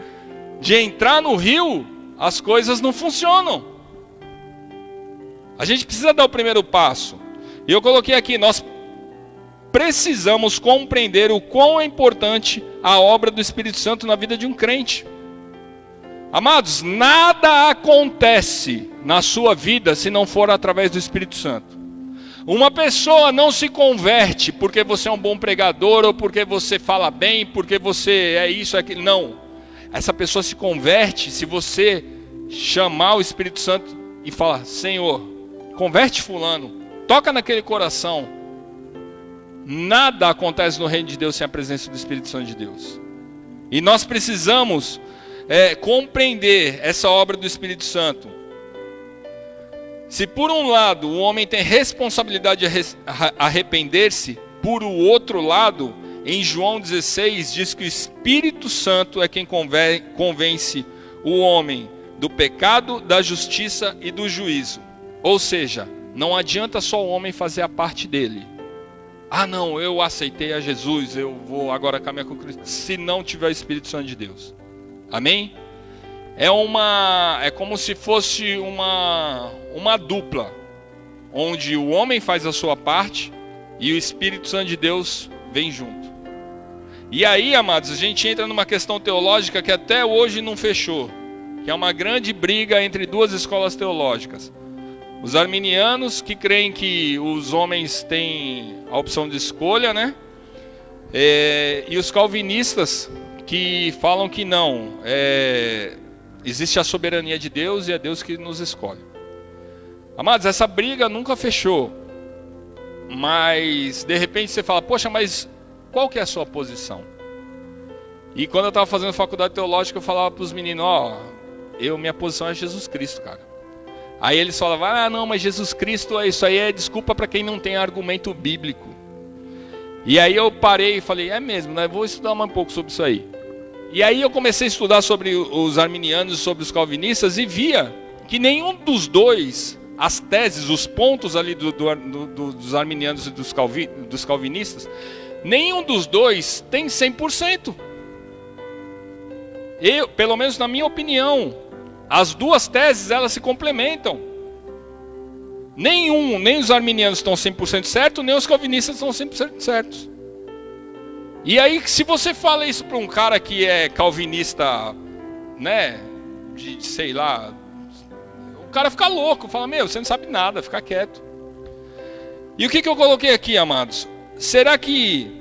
De entrar no rio, as coisas não funcionam. A gente precisa dar o primeiro passo. E eu coloquei aqui, nós precisamos compreender o quão é importante a obra do Espírito Santo na vida de um crente. Amados, nada acontece na sua vida se não for através do Espírito Santo. Uma pessoa não se converte porque você é um bom pregador, ou porque você fala bem, porque você é isso, é aquilo. Não. Essa pessoa se converte se você chamar o Espírito Santo e falar: Senhor, converte fulano, toca naquele coração. Nada acontece no reino de Deus sem a presença do Espírito Santo de Deus. E nós precisamos compreender essa obra do Espírito Santo. Se por um lado o homem tem responsabilidade de arrepender-se, por o outro lado, em João 16 diz que o Espírito Santo é quem convence o homem do pecado, da justiça e do juízo. Ou seja, não adianta só o homem fazer a parte dele. Ah não, eu aceitei a Jesus, eu vou agora caminhar com Cristo, se não tiver o Espírito Santo de Deus. Amém? É como se fosse uma dupla, onde o homem faz a sua parte e o Espírito Santo de Deus vem junto. E aí, amados, a gente entra numa questão teológica que até hoje não fechou, que é uma grande briga entre duas escolas teológicas. Os arminianos, que creem que os homens têm a opção de escolha, né? E os calvinistas, que falam que não, existe a soberania de Deus e é Deus que nos escolhe. Amados, essa briga nunca fechou. Mas, de repente, você fala: poxa, mas qual que é a sua posição? E quando eu estava fazendo faculdade teológica, eu falava para os meninos: minha posição é Jesus Cristo, cara. Aí eles falavam: ah não, mas Jesus Cristo, isso aí é desculpa para quem não tem argumento bíblico. E aí eu parei e falei: é mesmo, né? Vou estudar um pouco sobre isso aí. E aí eu comecei a estudar sobre os arminianos e sobre os calvinistas e via que nenhum dos dois, as teses, os pontos ali dos arminianos e dos calvinistas, nenhum dos dois tem 100%. Pelo menos na minha opinião, as duas teses elas se complementam. Nem os arminianos estão 100% certos, nem os calvinistas estão 100% certos. E aí, se você fala isso para um cara que é calvinista, né, sei lá, o cara fica louco, fala: meu, você não sabe nada, fica quieto. E o que eu coloquei aqui, amados? Será que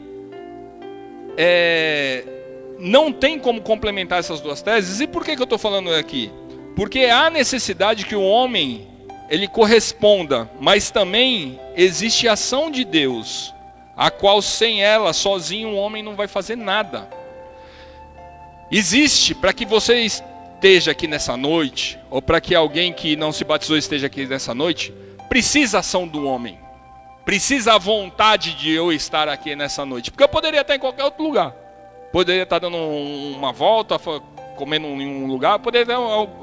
não tem como complementar essas duas teses? E por que eu estou falando aqui? Porque há necessidade que o homem, ele corresponda, mas também existe a ação de Deus, a qual sem ela, sozinho, o homem não vai fazer nada. Existe, para que você esteja aqui nessa noite, ou para que alguém que não se batizou esteja aqui nessa noite, precisa a ação do homem. Precisa a vontade de eu estar aqui nessa noite. Porque eu poderia estar em qualquer outro lugar. Poderia estar dando uma volta, comendo em um lugar, poderia estar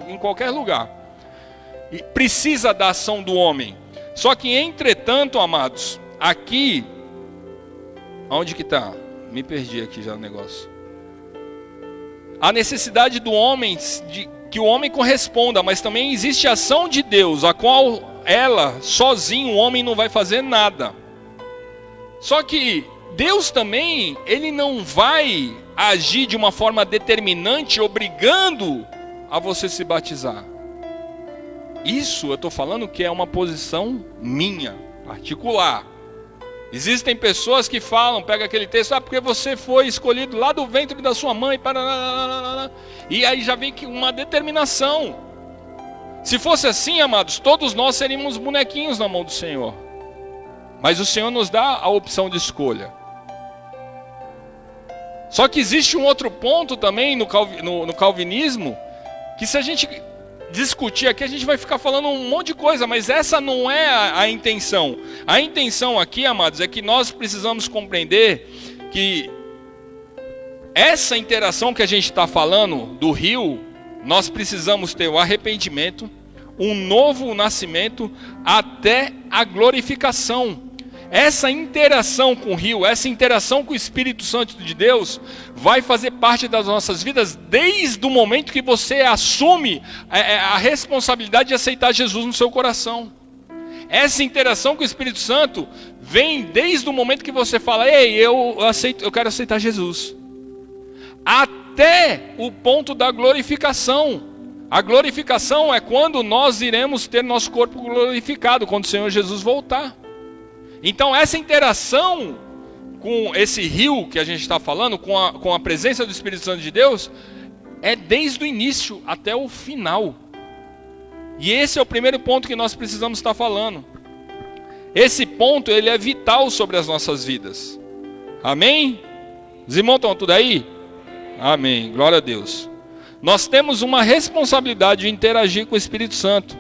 em qualquer lugar. E precisa da ação do homem. Só que, entretanto, amados, aqui... Onde que está? Me perdi aqui já o negócio. A necessidade do homem, que o homem corresponda, mas também existe a ação de Deus, a qual sozinho, o homem não vai fazer nada. Só que Deus também, ele não vai agir de uma forma determinante, obrigando a você se batizar. Isso eu estou falando que é uma posição minha, particular. Existem pessoas que falam, pega aquele texto: porque você foi escolhido lá do ventre da sua mãe, e aí já vem uma determinação. Se fosse assim, amados, todos nós seríamos bonequinhos na mão do Senhor. Mas o Senhor nos dá a opção de escolha. Só que existe um outro ponto também no calvinismo, que se a gente discutir aqui, a gente vai ficar falando um monte de coisa, mas essa não é a intenção. A intenção aqui, amados, é que nós precisamos compreender que essa interação que a gente está falando do rio, nós precisamos ter o arrependimento, um novo nascimento, até a glorificação. Essa interação com o rio, essa interação com o Espírito Santo de Deus, vai fazer parte das nossas vidas desde o momento que você assume a responsabilidade de aceitar Jesus no seu coração. Essa interação com o Espírito Santo vem desde o momento que você fala: ei, eu quero aceitar Jesus. Até o ponto da glorificação. A glorificação é quando nós iremos ter nosso corpo glorificado, quando o Senhor Jesus voltar. Então essa interação com esse rio que a gente está falando, com a presença do Espírito Santo de Deus, é desde o início até o final. E esse é o primeiro ponto que nós precisamos estar falando. Esse ponto, ele é vital sobre as nossas vidas. Amém? Os irmãos estão tudo aí? Amém, glória a Deus. Nós temos uma responsabilidade de interagir com o Espírito Santo.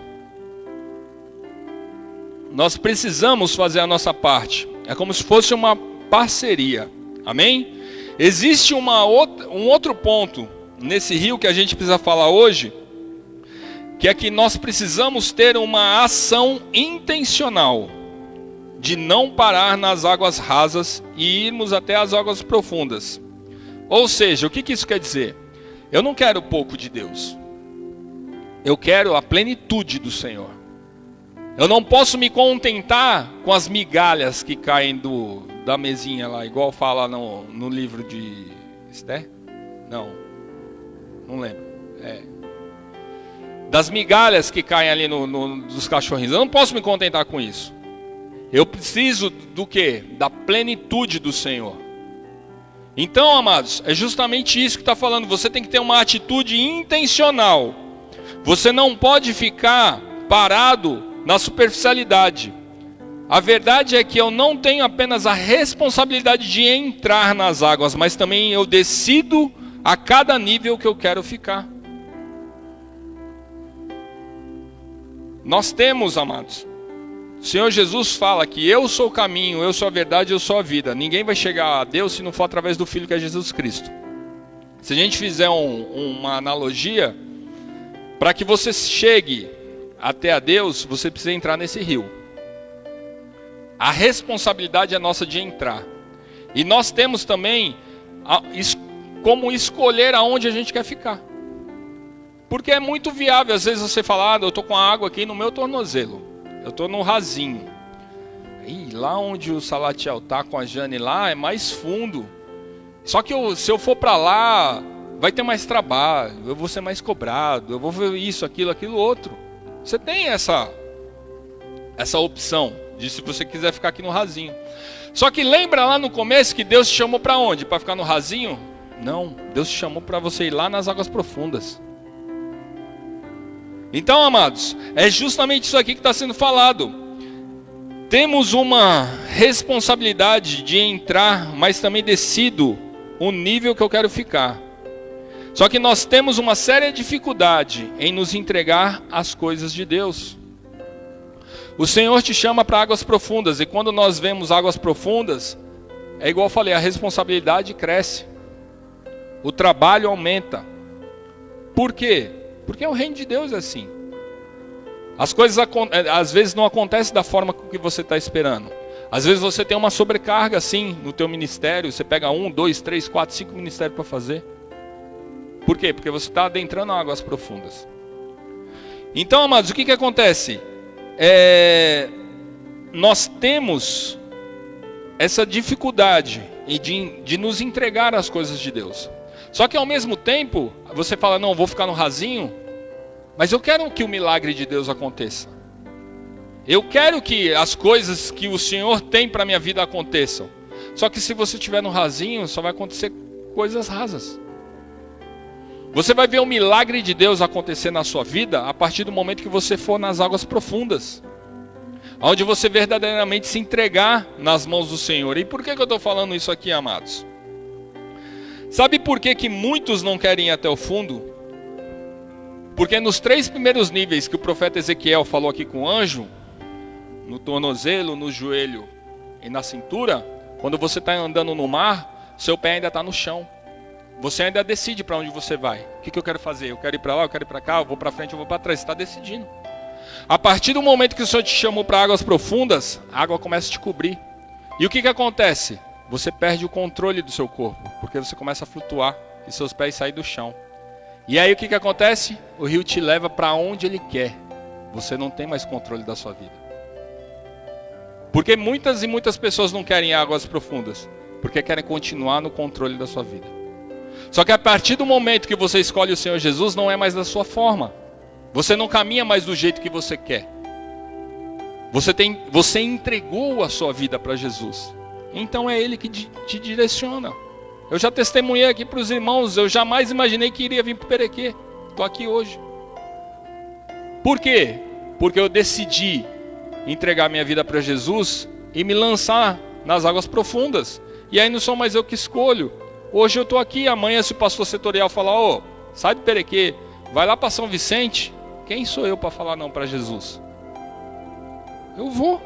Nós precisamos fazer a nossa parte. É como se fosse uma parceria. Amém? Existe um outro ponto nesse rio que a gente precisa falar hoje, que é que nós precisamos ter uma ação intencional de não parar nas águas rasas e irmos até as águas profundas. Ou seja, o que isso quer dizer? Eu não quero pouco de Deus. Eu quero a plenitude do Senhor. Eu não posso me contentar com as migalhas que caem da mesinha lá, igual fala no livro de Esther? Não lembro. Das migalhas que caem ali dos cachorrinhos. Eu não posso me contentar com isso. Eu preciso do quê? Da plenitude do Senhor. Então, amados, é justamente isso que está falando. Você tem que ter uma atitude intencional. Você não pode ficar parado na superficialidade. A verdade é que eu não tenho apenas a responsabilidade de entrar nas águas, mas também eu decido a cada nível que eu quero ficar. Nós temos, amados, o Senhor Jesus fala que eu sou o caminho, eu sou a verdade, eu sou a vida. Ninguém vai chegar a Deus se não for através do Filho que é Jesus Cristo. Se a gente fizer uma analogia, para que você chegue até a Deus, você precisa entrar nesse rio. A responsabilidade é nossa de entrar. E nós temos também como escolher aonde a gente quer ficar. Porque é muito viável, às vezes você fala, eu estou com a água aqui no meu tornozelo. Eu estou no rasinho. E lá onde o Salatiel está com a Jane lá, é mais fundo. Só que se eu for para lá, vai ter mais trabalho, eu vou ser mais cobrado, eu vou ver isso, aquilo, outro. Você tem essa opção de se você quiser ficar aqui no rasinho. Só que lembra lá no começo que Deus te chamou para onde? Para ficar no rasinho? Não, Deus te chamou para você ir lá nas águas profundas. Então, amados, é justamente isso aqui que está sendo falado. Temos uma responsabilidade de entrar, mas também decido o nível que eu quero ficar. Só que nós temos uma séria dificuldade em nos entregar às coisas de Deus. O Senhor te chama para águas profundas, e quando nós vemos águas profundas, é igual eu falei, a responsabilidade cresce. O trabalho aumenta. Por quê? Porque o reino de Deus é assim. As coisas às vezes não acontecem da forma que você está esperando. Às vezes você tem uma sobrecarga assim no teu ministério. Você pega 1, 2, 3, 4, 5 ministérios para fazer. Por quê? Porque você está adentrando águas profundas. Então, amados, o que acontece? Nós temos essa dificuldade de nos entregar às coisas de Deus. Só que ao mesmo tempo, você fala, não, vou ficar no rasinho, mas eu quero que o milagre de Deus aconteça. Eu quero que as coisas que o Senhor tem para a minha vida aconteçam. Só que se você estiver no rasinho, só vai acontecer coisas rasas. Você vai ver o milagre de Deus acontecer na sua vida a partir do momento que você for nas águas profundas. Onde você verdadeiramente se entregar nas mãos do Senhor. E por que eu estou falando isso aqui, amados? Sabe por que muitos não querem ir até o fundo? Porque nos 3 primeiros níveis que o profeta Ezequiel falou aqui com o anjo, no tornozelo, no joelho e na cintura, quando você está andando no mar, seu pé ainda está no chão. Você ainda decide para onde você vai. O que eu quero fazer? Eu quero ir para lá, eu quero ir para cá, eu vou para frente, eu vou para trás. Você está decidindo. A partir do momento que o Senhor te chamou para águas profundas, a água começa a te cobrir. E o que acontece? Você perde o controle do seu corpo, porque você começa a flutuar e seus pés saem do chão. E aí o que acontece? O rio te leva para onde ele quer. Você não tem mais controle da sua vida. Porque muitas e muitas pessoas não querem águas profundas, porque querem continuar no controle da sua vida. Só que a partir do momento que você escolhe o Senhor Jesus, não é mais da sua forma. Você não caminha mais do jeito que você quer. Você entregou a sua vida para Jesus. Então é Ele que te direciona. Eu já testemunhei aqui para os irmãos, eu jamais imaginei que iria vir para o Perequê. Estou aqui hoje. Por quê? Porque eu decidi entregar minha vida para Jesus e me lançar nas águas profundas. E aí não sou mais eu que escolho. Hoje eu estou aqui, amanhã se o pastor setorial falar, ô, sai do Perequê, vai lá para São Vicente, quem sou eu para falar não para Jesus? Eu vou.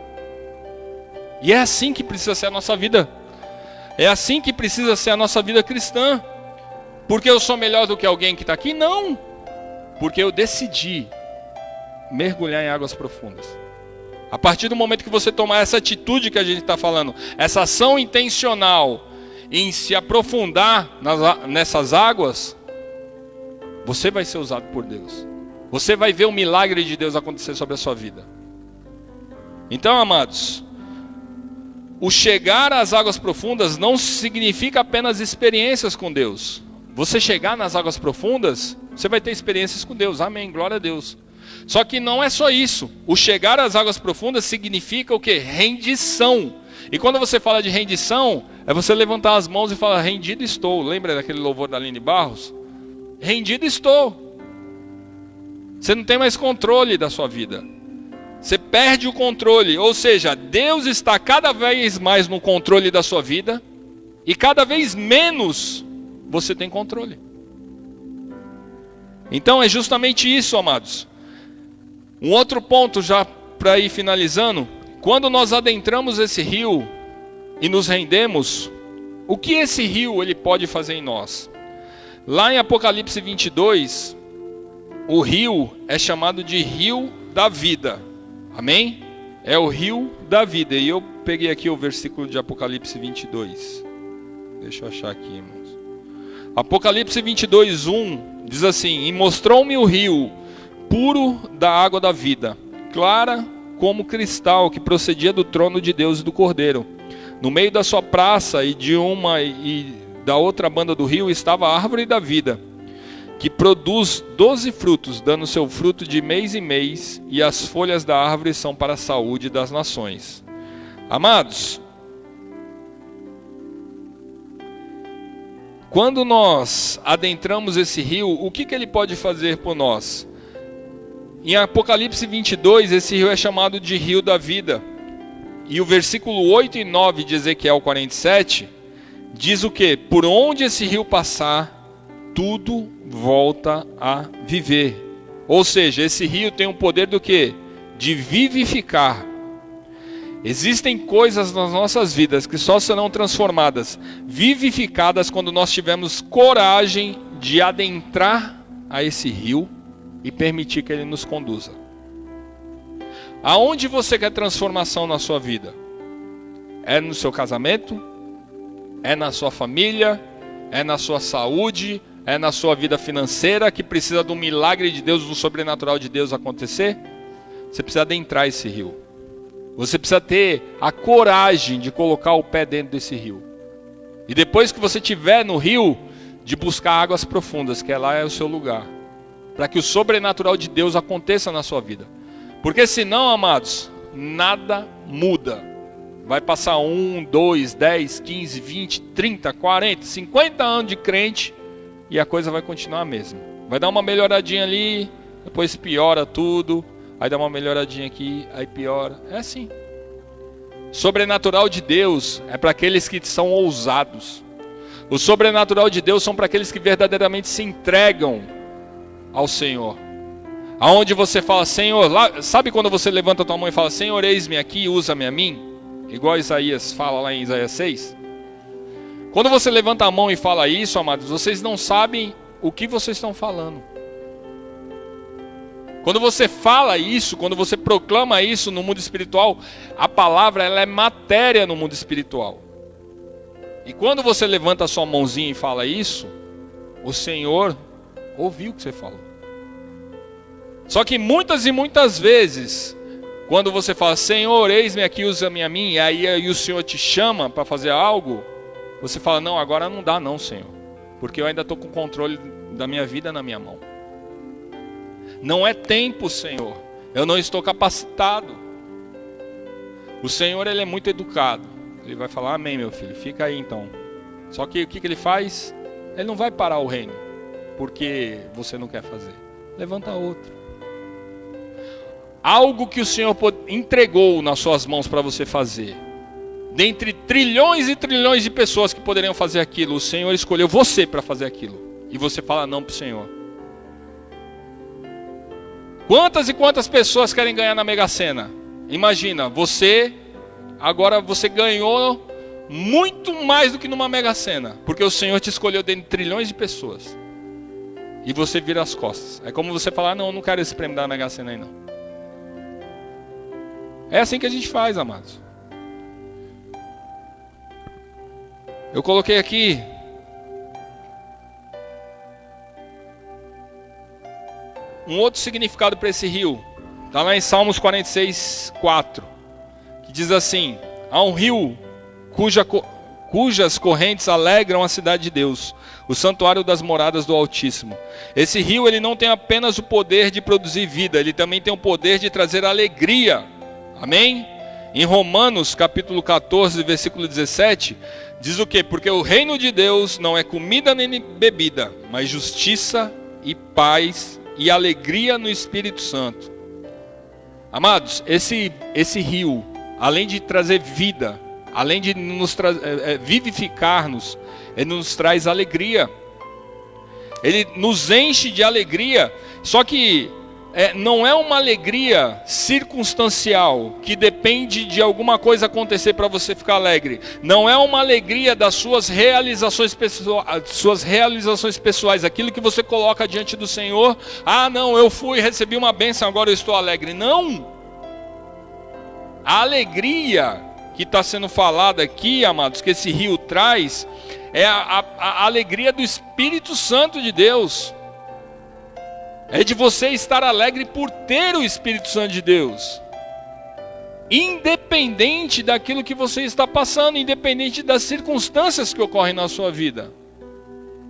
E é assim que precisa ser a nossa vida. É assim que precisa ser a nossa vida cristã. Porque eu sou melhor do que alguém que está aqui? Não. Porque eu decidi mergulhar em águas profundas. A partir do momento que você tomar essa atitude que a gente está falando, essa ação intencional em se aprofundar nessas águas, você vai ser usado por Deus. Você vai ver o milagre de Deus acontecer sobre a sua vida. Então, amados, o chegar às águas profundas não significa apenas experiências com Deus. Você chegar nas águas profundas, você vai ter experiências com Deus. Amém, glória a Deus. Só que não é só isso. O chegar às águas profundas significa o quê? Rendição. E quando você fala de rendição, é você levantar as mãos e falar, rendido estou. Lembra daquele louvor da Aline Barros? Rendido estou. Você não tem mais controle da sua vida. Você perde o controle. Ou seja, Deus está cada vez mais no controle da sua vida. E cada vez menos você tem controle. Então é justamente isso, amados. Um outro ponto já para ir finalizando. Quando nós adentramos esse rio e nos rendemos, o que esse rio ele pode fazer em nós? Lá em Apocalipse 22, o rio é chamado de rio da vida. Amém? É o rio da vida. E eu peguei aqui o versículo de Apocalipse 22. Deixa eu achar aqui, irmãos. Apocalipse 22, 1 diz assim: E mostrou-me o rio puro da água da vida, clara como cristal, que procedia do trono de Deus e do Cordeiro. No meio da sua praça e de uma e da outra banda do rio estava a árvore da vida, que produz 12 frutos, dando seu fruto de mês em mês, e as folhas da árvore são para a saúde das nações. Amados, quando nós adentramos esse rio, o que ele pode fazer por nós? Em Apocalipse 22, esse rio é chamado de rio da vida. E o versículo 8 e 9 de Ezequiel 47 diz o quê? Por onde esse rio passar, tudo volta a viver. Ou seja, esse rio tem o poder do quê? De vivificar. Existem coisas nas nossas vidas que só serão transformadas, vivificadas, quando nós tivermos coragem de adentrar a esse rio e permitir que ele nos conduza. Aonde você quer transformação na sua vida? É no seu casamento? É na sua família? É na sua saúde? É na sua vida financeira, que precisa de um milagre de Deus, do sobrenatural de Deus acontecer? Você precisa adentrar esse rio. Você precisa ter a coragem de colocar o pé dentro desse rio. E depois que você estiver no rio, de buscar águas profundas, que lá é o seu lugar, para que o sobrenatural de Deus aconteça na sua vida. Porque senão, amados, nada muda. Vai passar 1, 2, 10, 15, 20, 30, 40, 50 anos de crente e a coisa vai continuar a mesma. Vai dar uma melhoradinha ali, depois piora tudo, aí dá uma melhoradinha aqui, aí piora. É assim. Sobrenatural de Deus é para aqueles que são ousados. O sobrenatural de Deus são para aqueles que verdadeiramente se entregam ao Senhor. Aonde você fala, Senhor, lá, sabe quando você levanta a tua mão e fala, Senhor, eis-me aqui, usa-me a mim? Igual Isaías fala lá em Isaías 6. Quando você levanta a mão e fala isso, amados, vocês não sabem o que vocês estão falando. Quando você fala isso, quando você proclama isso no mundo espiritual, a palavra ela é matéria no mundo espiritual. E quando você levanta a sua mãozinha e fala isso, o Senhor ouviu o que você falou. Só que muitas e muitas vezes, quando você fala, Senhor, eis-me aqui, usa-me a mim, e aí o Senhor te chama para fazer algo, você fala, não, agora não dá não, Senhor, porque eu ainda estou com o controle da minha vida na minha mão. Não é tempo, Senhor, eu não estou capacitado. O Senhor, ele é muito educado. Ele vai falar, amém, meu filho, fica aí então. Só que o que ele faz? Ele não vai parar o reino, porque você não quer fazer. Levanta outro. Algo que o Senhor entregou nas suas mãos para você fazer. Dentre trilhões e trilhões de pessoas que poderiam fazer aquilo, o Senhor escolheu você para fazer aquilo. E você fala não para o Senhor. Quantas e quantas pessoas querem ganhar na Mega Sena? Imagina, agora você ganhou muito mais do que numa Mega Sena. Porque o Senhor te escolheu dentre trilhões de pessoas. E você vira as costas. É como você falar, não, eu não quero esse prêmio da Mega Sena aí não. É assim que a gente faz, amados. Eu coloquei aqui um outro significado para esse rio. Está lá em Salmos 46, 4. Que diz assim: há um rio cujas correntes alegram a cidade de Deus, o santuário das moradas do Altíssimo. Esse rio, ele não tem apenas o poder de produzir vida, ele também tem o poder de trazer alegria. Amém? Em Romanos capítulo 14, versículo 17, diz o quê? Porque o reino de Deus não é comida nem bebida, mas justiça e paz e alegria no Espírito Santo. Amados, esse rio, além de trazer vida, além de nos vivificar-nos, ele nos traz alegria. Ele nos enche de alegria, só que não é uma alegria circunstancial, que depende de alguma coisa acontecer para você ficar alegre. Não é uma alegria das suas realizações pessoais, aquilo que você coloca diante do Senhor. Ah, não, eu recebi uma bênção, agora eu estou alegre. Não! A alegria que está sendo falada aqui, amados, que esse rio traz, é a alegria do Espírito Santo de Deus. É de você estar alegre por ter o Espírito Santo de Deus. Independente daquilo que você está passando, independente das circunstâncias que ocorrem na sua vida.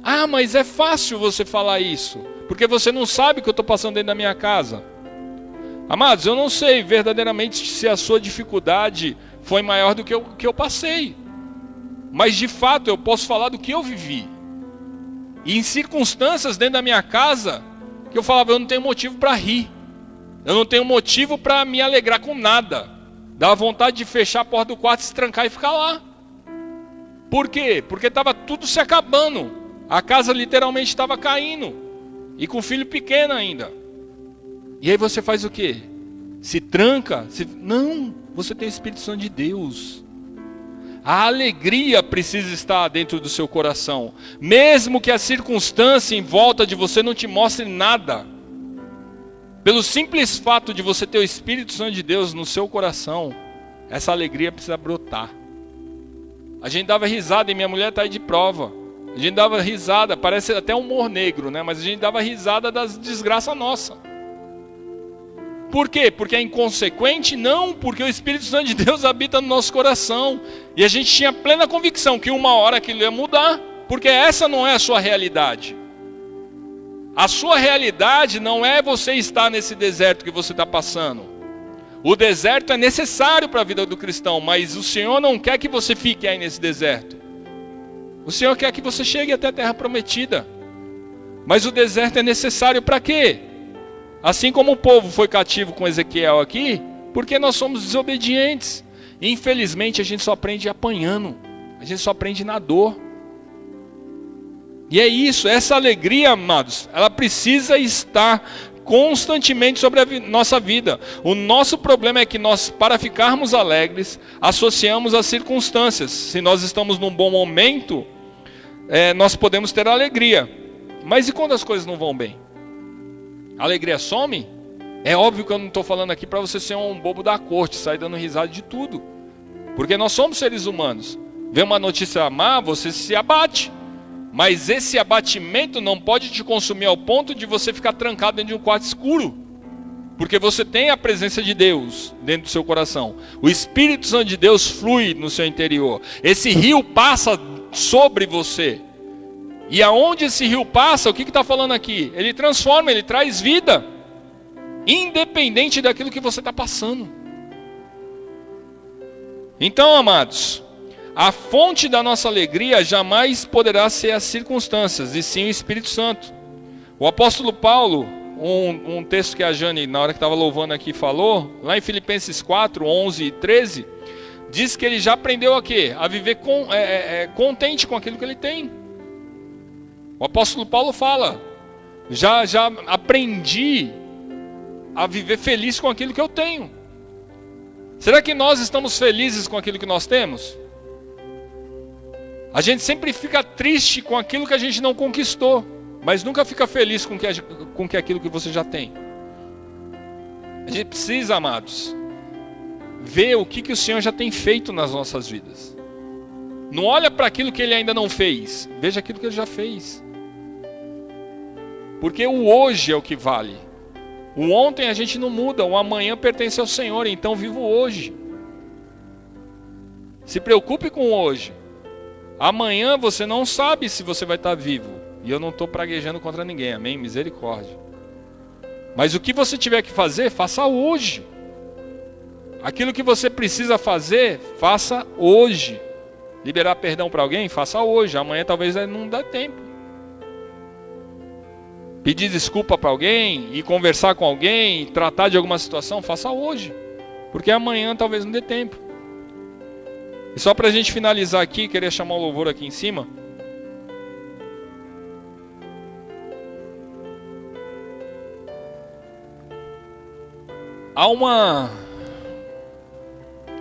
Ah, mas é fácil você falar isso, porque você não sabe o que eu estou passando dentro da minha casa. Amados, eu não sei verdadeiramente se a sua dificuldade foi maior do que eu passei. Mas de fato eu posso falar do que eu vivi. E em circunstâncias dentro da minha casa, que eu falava, eu não tenho motivo para rir. Eu não tenho motivo para me alegrar com nada. Dava vontade de fechar a porta do quarto, se trancar e ficar lá. Por quê? Porque estava tudo se acabando. A casa literalmente estava caindo. E com o filho pequeno ainda. E aí você faz o quê? Se tranca? Não, você tem o Espírito Santo de Deus. A alegria precisa estar dentro do seu coração. Mesmo que a circunstância em volta de você não te mostre nada. Pelo simples fato de você ter o Espírito Santo de Deus no seu coração, essa alegria precisa brotar. A gente dava risada, e minha mulher está aí de prova. A gente dava risada, parece até humor negro, né? Mas a gente dava risada das desgraças nossas. Por quê? Porque é inconsequente? Não, porque o Espírito Santo de Deus habita no nosso coração. E a gente tinha plena convicção que uma hora aquilo ia mudar. Porque essa não é a sua realidade. A sua realidade não é você estar nesse deserto que você está passando. O deserto é necessário para a vida do cristão, mas o Senhor não quer que você fique aí nesse deserto. O Senhor quer que você chegue até a terra prometida. Mas o deserto é necessário para quê? Assim como o povo foi cativo com Ezequiel aqui, porque nós somos desobedientes. E infelizmente a gente só aprende apanhando. A gente só aprende na dor. E é isso, essa alegria, amados, ela precisa estar constantemente sobre a nossa vida. O nosso problema é que nós, para ficarmos alegres, associamos as circunstâncias. Se nós estamos num bom momento, nós podemos ter alegria. Mas e quando as coisas não vão bem? A alegria some? É óbvio que eu não estou falando aqui para você ser um bobo da corte, sair dando risada de tudo. Porque nós somos seres humanos. Vê uma notícia má, você se abate. Mas esse abatimento não pode te consumir ao ponto de você ficar trancado dentro de um quarto escuro. Porque você tem a presença de Deus dentro do seu coração. O Espírito Santo de Deus flui no seu interior. Esse rio passa sobre você. E aonde esse rio passa, o que está falando aqui? Ele transforma, ele traz vida. Independente daquilo que você está passando. Então, amados, a fonte da nossa alegria jamais poderá ser as circunstâncias, e sim o Espírito Santo. O apóstolo Paulo, um texto que a Jane, na hora que estava louvando aqui, falou, lá em Filipenses 4, 11 e 13, diz que ele já aprendeu a quê? A viver contente com aquilo que ele tem. O apóstolo Paulo fala, já aprendi a viver feliz com aquilo que eu tenho. Será que nós estamos felizes com aquilo que nós temos? A gente sempre fica triste com aquilo que a gente não conquistou, mas nunca fica feliz com aquilo que você já tem. A gente precisa, amados, ver o que o Senhor já tem feito nas nossas vidas. Não olha para aquilo que Ele ainda não fez, veja aquilo que Ele já fez. Porque o hoje é o que vale. O ontem a gente não muda, o amanhã pertence ao Senhor, então viva o hoje. Se preocupe com o hoje. Amanhã você não sabe se você vai estar vivo. E eu não estou praguejando contra ninguém, amém? Misericórdia. Mas o que você tiver que fazer, faça hoje. Aquilo que você precisa fazer, faça hoje. Liberar perdão para alguém, faça hoje. Amanhã talvez não dê tempo. Pedir desculpa para alguém, e conversar com alguém, tratar de alguma situação, faça hoje. Porque amanhã talvez não dê tempo. E só para a gente finalizar aqui, queria chamar o louvor aqui em cima.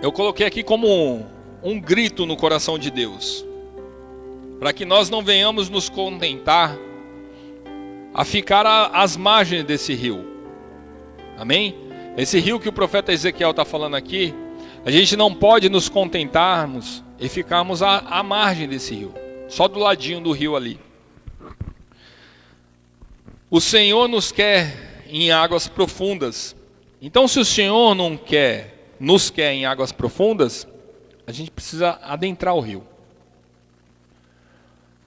Eu coloquei aqui como um grito no coração de Deus. Para que nós não venhamos nos contentar a ficar às margens desse rio. Amém? Esse rio que o profeta Ezequiel está falando aqui, a gente não pode nos contentarmos e ficarmos à margem desse rio, só do ladinho do rio ali. O Senhor nos quer em águas profundas. Então, se o Senhor nos quer em águas profundas, a gente precisa adentrar o rio.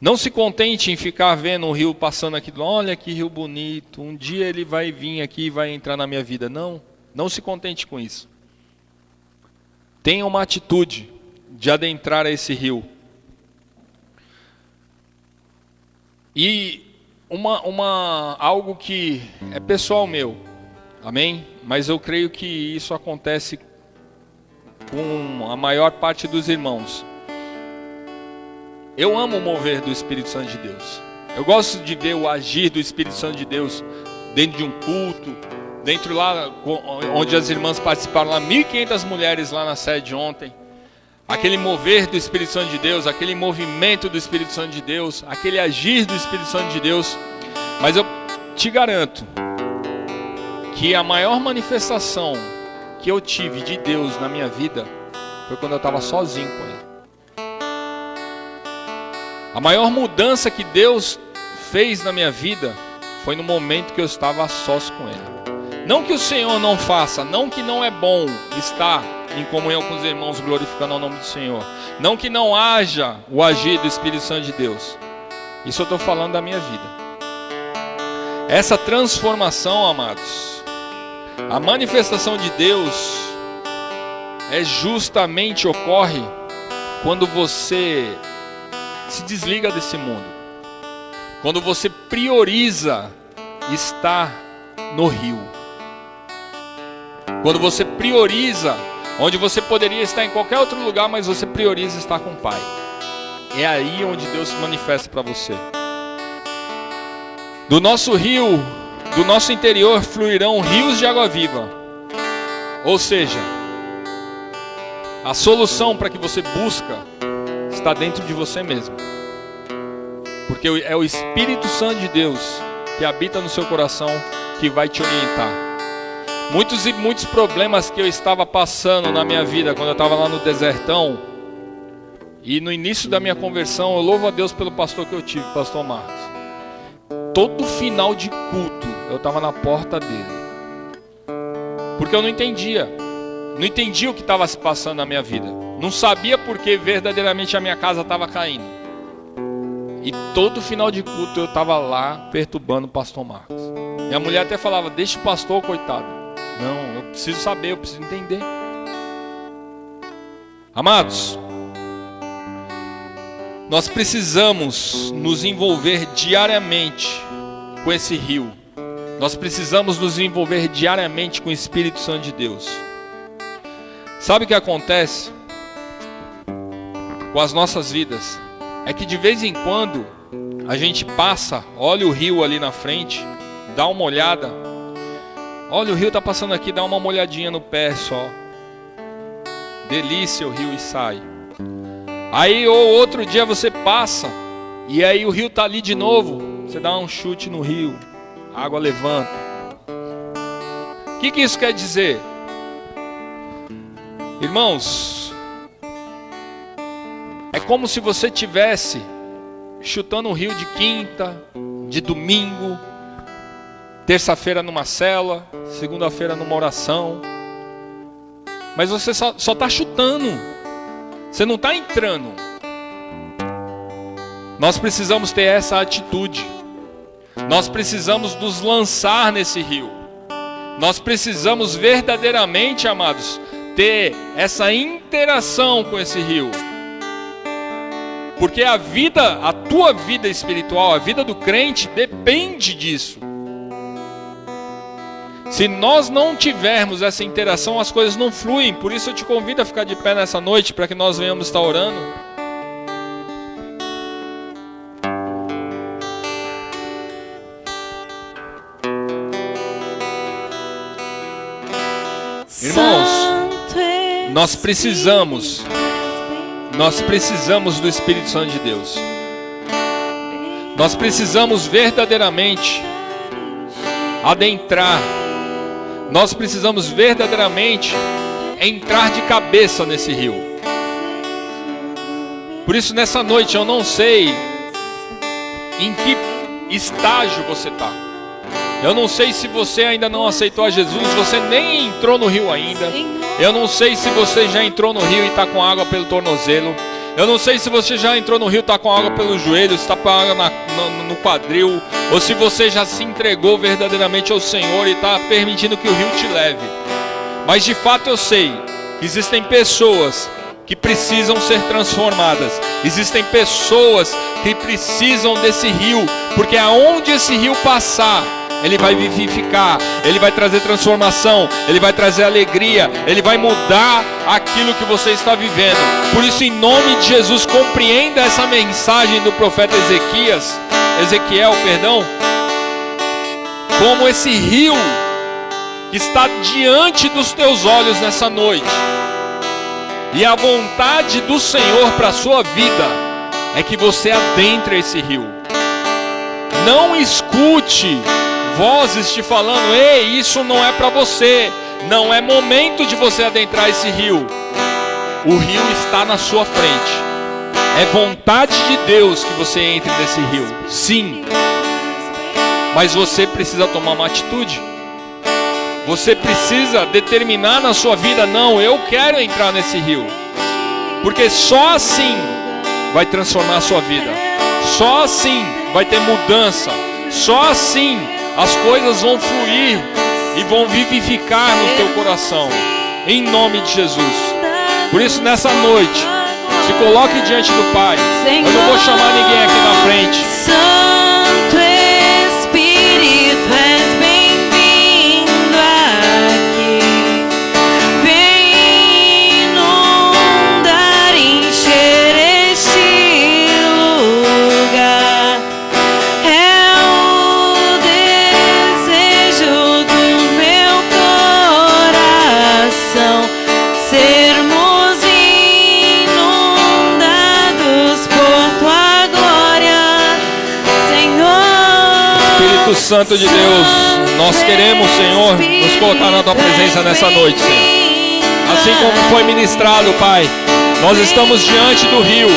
Não se contente em ficar vendo o rio passando aqui, olha que rio bonito, um dia ele vai vir aqui e vai entrar na minha vida. Não se contente com isso. Tenha uma atitude de adentrar esse rio. E algo que é pessoal meu, amém? Mas eu creio que isso acontece com a maior parte dos irmãos. Eu amo o mover do Espírito Santo de Deus. Eu gosto de ver o agir do Espírito Santo de Deus dentro de um culto, dentro lá onde as irmãs participaram, lá 1.500 mulheres lá na sede ontem. Aquele mover do Espírito Santo de Deus, aquele movimento do Espírito Santo de Deus, aquele agir do Espírito Santo de Deus. Mas eu te garanto que a maior manifestação que eu tive de Deus na minha vida foi quando eu estava sozinho com Ele. A maior mudança que Deus fez na minha vida foi no momento que eu estava a sós com Ele. Não que o Senhor não faça, não que não é bom estar em comunhão com os irmãos glorificando o nome do Senhor. Não que não haja o agir do Espírito Santo de Deus. Isso eu estou falando da minha vida. Essa transformação, amados, a manifestação de Deus justamente ocorre quando você se desliga desse mundo. Quando você prioriza estar no rio. Quando você prioriza, onde você poderia estar em qualquer outro lugar, mas você prioriza estar com o Pai. É aí onde Deus se manifesta para você. Do nosso rio, do nosso interior fluirão rios de água viva. Ou seja, a solução para que você busca está dentro de você mesmo. Porque é o Espírito Santo de Deus que habita no seu coração que vai te orientar. Muitos problemas que eu estava passando na minha vida quando eu estava lá no desertão, e no início da minha conversão, eu louvo a Deus pelo pastor que eu tive, pastor Marcos. Todo final de culto eu estava na porta dele, porque eu não entendia o que estava se passando na minha vida, não sabia porque verdadeiramente a minha casa estava caindo, e todo final de culto eu estava lá perturbando o pastor Marcos. Minha mulher até falava, deixa o pastor, coitado. Não, eu preciso saber, eu preciso entender. Amados, nós precisamos nos envolver diariamente com esse rio. Nós precisamos nos envolver diariamente com o Espírito Santo de Deus. Sabe o que acontece com as nossas vidas? É que de vez em quando a gente passa, olha o rio ali na frente, dá uma olhada. Olha, o rio está passando aqui, dá uma molhadinha no pé só. Delícia o rio e sai. Aí ou outro dia você passa e aí o rio está ali de novo. Você dá um chute no rio, a água levanta. O que isso quer dizer? Irmãos, é como se você tivesse chutando o rio de quinta, de domingo, terça-feira numa cela, segunda-feira numa oração. Mas você só está chutando. Você não está entrando. Nós precisamos ter essa atitude. Nós precisamos nos lançar nesse rio. Nós precisamos verdadeiramente, amados, ter essa interação com esse rio. Porque a tua vida espiritual, a vida do crente depende disso. Se nós não tivermos essa interação, as coisas não fluem. Por isso eu te convido a ficar de pé nessa noite, para que nós venhamos estar orando. Irmãos, nós precisamos do Espírito Santo de Deus. Nós precisamos verdadeiramente adentrar. Nós precisamos verdadeiramente entrar de cabeça nesse rio. Por isso nessa noite eu não sei em que estágio você está. Eu não sei se você ainda não aceitou a Jesus, você nem entrou no rio ainda. Eu não sei se você já entrou no rio e está com água pelo tornozelo. Eu não sei se você já entrou no rio e está com água pelo joelho, se está com água no quadril, ou se você já se entregou verdadeiramente ao Senhor e está permitindo que o rio te leve. Mas de fato eu sei que existem pessoas que precisam ser transformadas. Existem pessoas que precisam desse rio, porque aonde esse rio passar, ele vai vivificar, ele vai trazer transformação, ele vai trazer alegria, ele vai mudar aquilo que você está vivendo. Por isso, em nome de Jesus, compreenda essa mensagem do profeta Ezequiel, como esse rio que está diante dos teus olhos nessa noite. E a vontade do Senhor para a sua vida é que você adentre esse rio. Não escute vozes te falando: ei, isso não é para você, não é momento de você adentrar esse rio. O rio está na sua frente. É vontade de Deus que você entre nesse rio, sim. Mas você precisa tomar uma atitude. Você precisa determinar na sua vida: não, eu quero entrar nesse rio. Porque só assim vai transformar a sua vida. Só assim vai ter mudança. Só assim as coisas vão fluir e vão vivificar no teu coração, em nome de Jesus. Por isso nessa noite, se coloque diante do Pai. Eu não vou chamar ninguém aqui na frente. Santo Espírito, és bem-vindo aqui. Vem inundar, encher este lugar. É o desejo do meu coração sermos inundados por tua glória, Senhor. Espírito Santo de Deus, nós queremos, Senhor, nos colocar na tua presença nessa noite, Senhor. Assim como foi ministrado, Pai, nós estamos diante do rio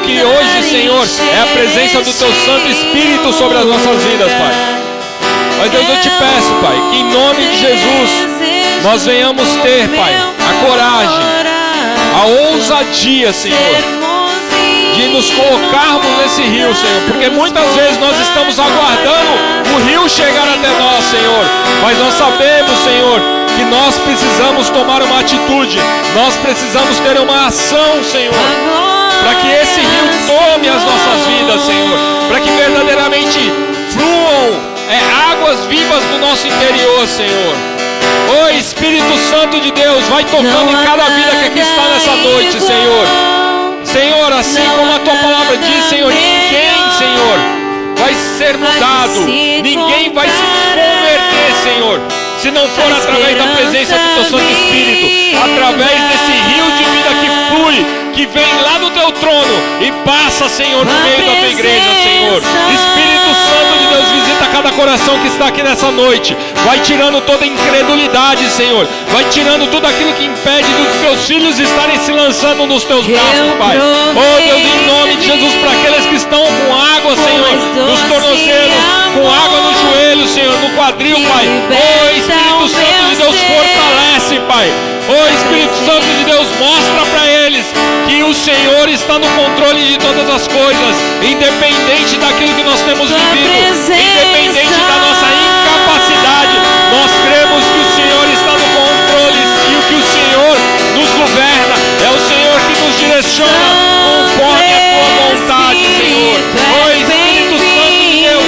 que hoje, Senhor, é a presença do teu Santo Espírito sobre as nossas vidas, Pai. Mas Deus, eu te peço, Pai, que em nome de Jesus nós venhamos ter, Pai, a coragem, a ousadia, Senhor, de nos colocarmos nesse rio, Senhor, porque muitas vezes nós estamos aguardando o rio chegar até nós, Senhor, mas nós sabemos, Senhor, que nós precisamos tomar uma atitude, nós precisamos ter uma ação, Senhor, para que esse rio tome as nossas vidas, Senhor, para que verdadeiramente fluam águas vivas do nosso interior, Senhor. Ô Espírito Santo de Deus, vai tocando em cada vida que aqui está nessa noite, Senhor. Senhor, assim como a tua palavra diz, Senhor, ninguém, Senhor, vai ser mudado, ninguém vai se converter, Senhor, se não for através da presença do teu Santo Espírito, através desse rio de vida que flui, que vem lá do teu trono e passa, Senhor, no meio da tua igreja, Senhor. Espírito Santo de Deus, visita cada coração que está aqui nessa noite, vai tirando toda incredulidade, Senhor, vai tirando tudo aquilo que impede dos teus filhos estarem se lançando nos teus braços, Pai. Oh Deus, em nome de Jesus, para aqueles que estão com água, Senhor, nos tornozelos, com água no joelho, Senhor, no quadril, Pai. Oh Espírito Santo de Deus, fortalece, Pai. Oh Espírito Santo de Deus, mostra para eles que o Senhor está no controle de todas as coisas, independente daquilo que nós temos vivido, independente da nossa incapacidade, nós cremos que o Senhor está no controle e o que o Senhor nos governa, é o Senhor que nos direciona conforme a tua vontade, Senhor. Oh Espírito Santo de Deus,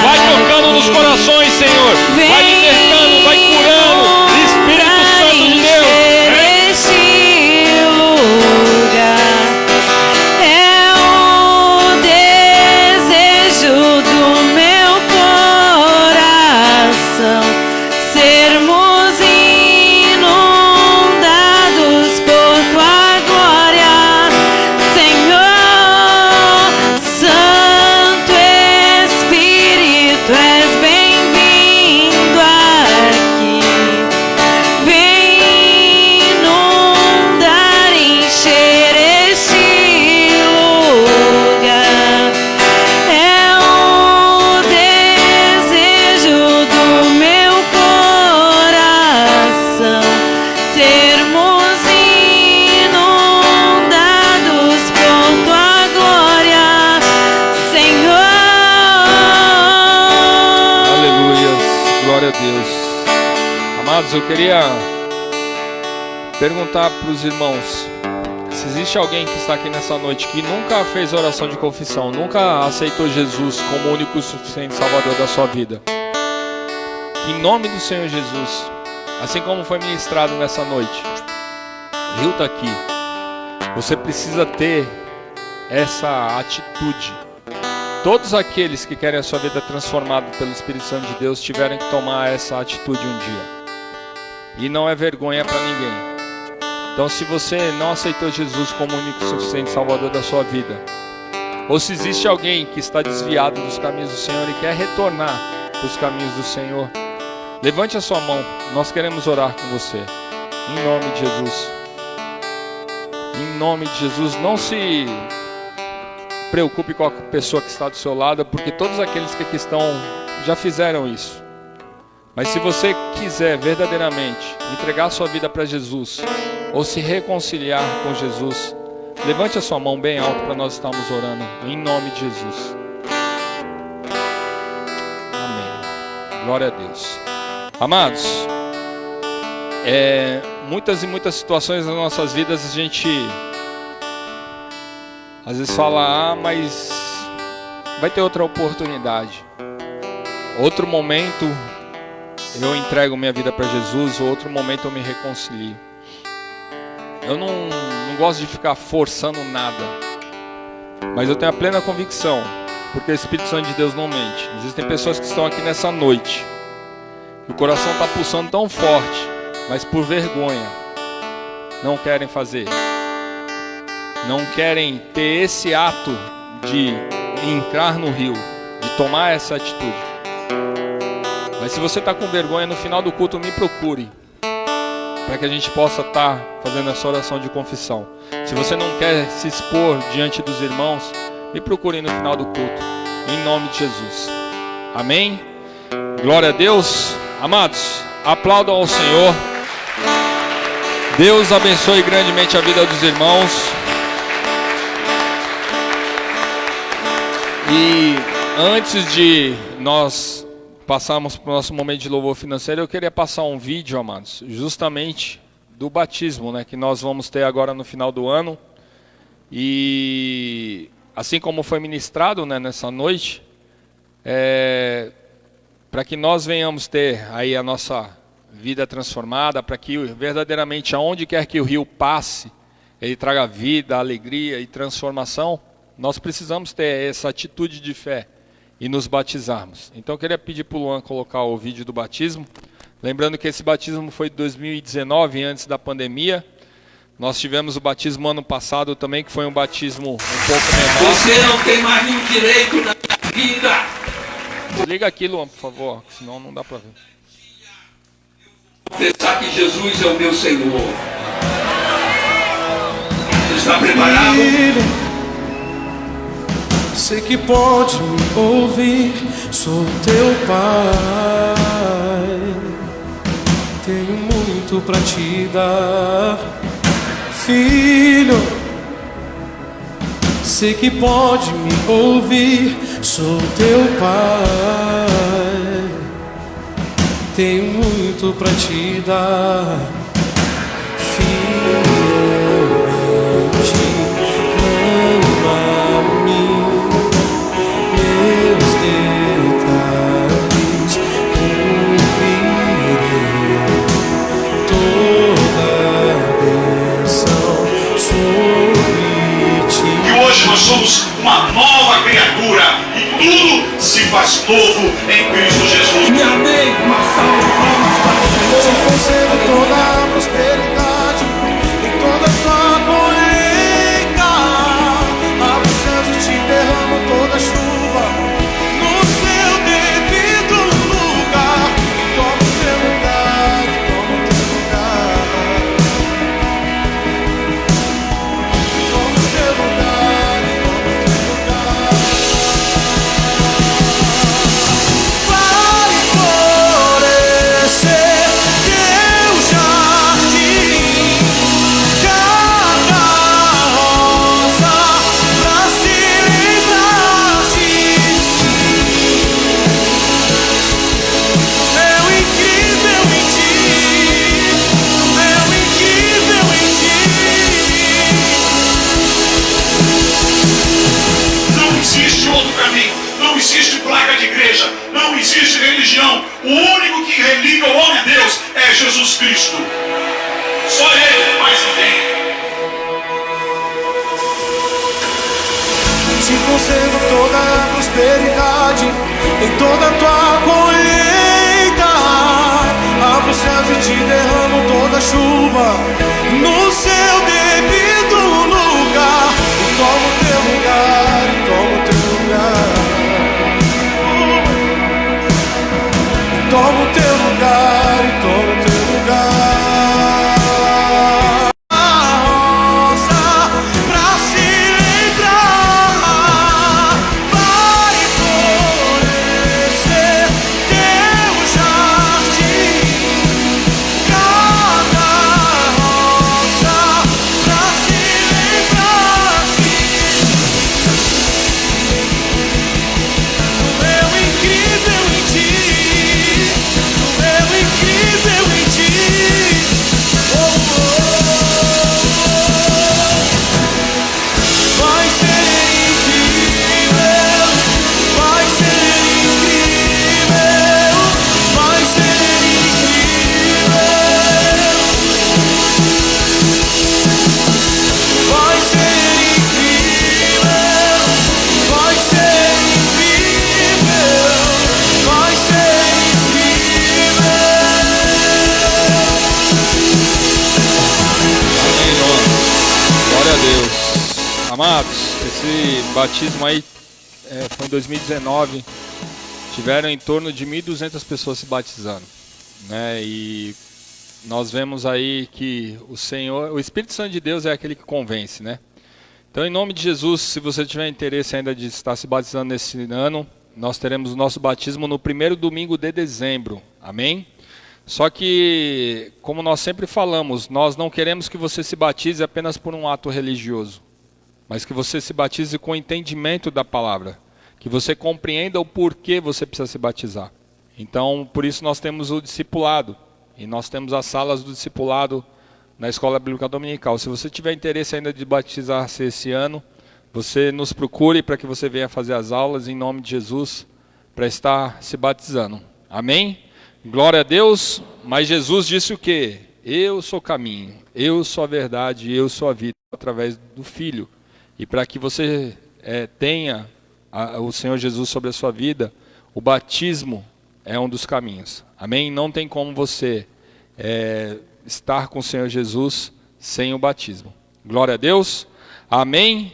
vai tocando nos corações, Senhor, vai libertando, vai curando. Espírito Santo de Deus, eu queria perguntar para os irmãos se existe alguém que está aqui nessa noite que nunca fez oração de confissão, nunca aceitou Jesus como o único e suficiente Salvador da sua vida. Que em nome do Senhor Jesus, assim como foi ministrado nessa noite, o rio está aqui, você precisa ter essa atitude. Todos aqueles que querem a sua vida transformada pelo Espírito Santo de Deus tiveram que tomar essa atitude um dia. E não é vergonha para ninguém. Então, se você não aceitou Jesus como o único e suficiente Salvador da sua vida, ou se existe alguém que está desviado dos caminhos do Senhor e quer retornar para os caminhos do Senhor, levante a sua mão, nós queremos orar com você, em nome de Jesus. Em nome de Jesus, não se preocupe com a pessoa que está do seu lado, porque todos aqueles que aqui estão já fizeram isso. Mas se você quiser verdadeiramente entregar sua vida para Jesus, ou se reconciliar com Jesus, levante a sua mão bem alto para nós estarmos orando, em nome de Jesus. Amém. Glória a Deus. Amados, muitas e muitas situações nas nossas vidas a gente às vezes fala, mas vai ter outra oportunidade, outro momento eu entrego minha vida para Jesus, outro momento eu me reconcilio. Eu não gosto de ficar forçando nada, mas eu tenho a plena convicção, porque o Espírito Santo de Deus não mente. Existem pessoas que estão aqui nessa noite, e o coração está pulsando tão forte, mas por vergonha não querem fazer, não querem ter esse ato de entrar no rio, de tomar essa atitude. Mas se você está com vergonha, no final do culto me procure, para que a gente possa estar fazendo essa oração de confissão. Se você não quer se expor diante dos irmãos, me procure no final do culto, em nome de Jesus. Amém? Glória a Deus. Amados, aplaudam ao Senhor. Deus abençoe grandemente a vida dos irmãos. E antes de nós passarmos para o nosso momento de louvor financeiro, eu queria passar um vídeo, amados, justamente do batismo, né, que nós vamos ter agora no final do ano. E assim como foi ministrado, né, nessa noite, para que nós venhamos ter aí a nossa vida transformada, para que verdadeiramente aonde quer que o rio passe, ele traga vida, alegria e transformação, nós precisamos ter essa atitude de fé e nos batizarmos. Então eu queria pedir para o Luan colocar o vídeo do batismo. Lembrando que esse batismo foi de 2019, antes da pandemia. Nós tivemos o batismo ano passado também, que foi um batismo um pouco menor. Você não tem mais nenhum direito na vida. Desliga aqui, Luan, por favor, senão não dá para ver. Confessar que Jesus é o meu Senhor. Você está preparado? Sei que pode me ouvir, sou teu pai. Tenho muito pra te dar, filho. Sei que pode me ouvir, sou teu pai. Tenho muito pra te dar, filho. Nós somos uma nova criatura e tudo se faz novo em Cristo Jesus. Me amei, uma salva de palmas para o Senhor. Te concedo toda a prosperidade e toda a tua colheita. Abro os céus e te derramo toda a chuva no seu devido lugar. E toma o teu lugar, e toma o teu lugar. Toma o teu lugar. Não existe placa de igreja, não existe religião. O único que religa o homem a Deus é Jesus Cristo. Só Ele, mais ninguém. Te concedo toda a prosperidade em toda a tua colheita. Abro os céus e te derramo toda a chuva no seu devido lugar. E toma o teu lugar, e toma o teu lugar. Toma o teu lugar, e toma o teu lugar. A rosa pra se lembrar vai florescer teu jardim. Cada rosa pra se lembrar do meu incrível em ti. Incrível em ti, oh, oh, vai ser incrível, vai ser incrível, vai ser incrível, vai ser incrível, vai ser incrível, vai ser Glória a Deus. Amados, esse batismo aí foi em 2019. Tiveram em torno de 1.200 pessoas se batizando, né? E nós vemos aí que o Senhor, o Espírito Santo de Deus é aquele que convence, né? Então, em nome de Jesus, se você tiver interesse ainda de estar se batizando nesse ano, nós teremos o nosso batismo no primeiro domingo de dezembro. Amém? Só que, como nós sempre falamos, nós não queremos que você se batize apenas por um ato religioso, mas que você se batize com entendimento da palavra. que você compreenda o porquê você precisa se batizar. Então, por isso nós temos o discipulado, e nós temos as salas do discipulado na Escola Bíblica Dominical. Se você tiver interesse ainda de batizar-se esse ano, você nos procure para que você venha fazer as aulas em nome de Jesus, para estar se batizando. Amém? Glória a Deus. Mas Jesus disse o quê? Eu sou o caminho, eu sou a verdade, eu sou a vida, através do Filho. E para que você tenha o Senhor Jesus sobre a sua vida, o batismo é um dos caminhos. Amém? Não tem como você estar com o Senhor Jesus sem o batismo. Glória a Deus. Amém?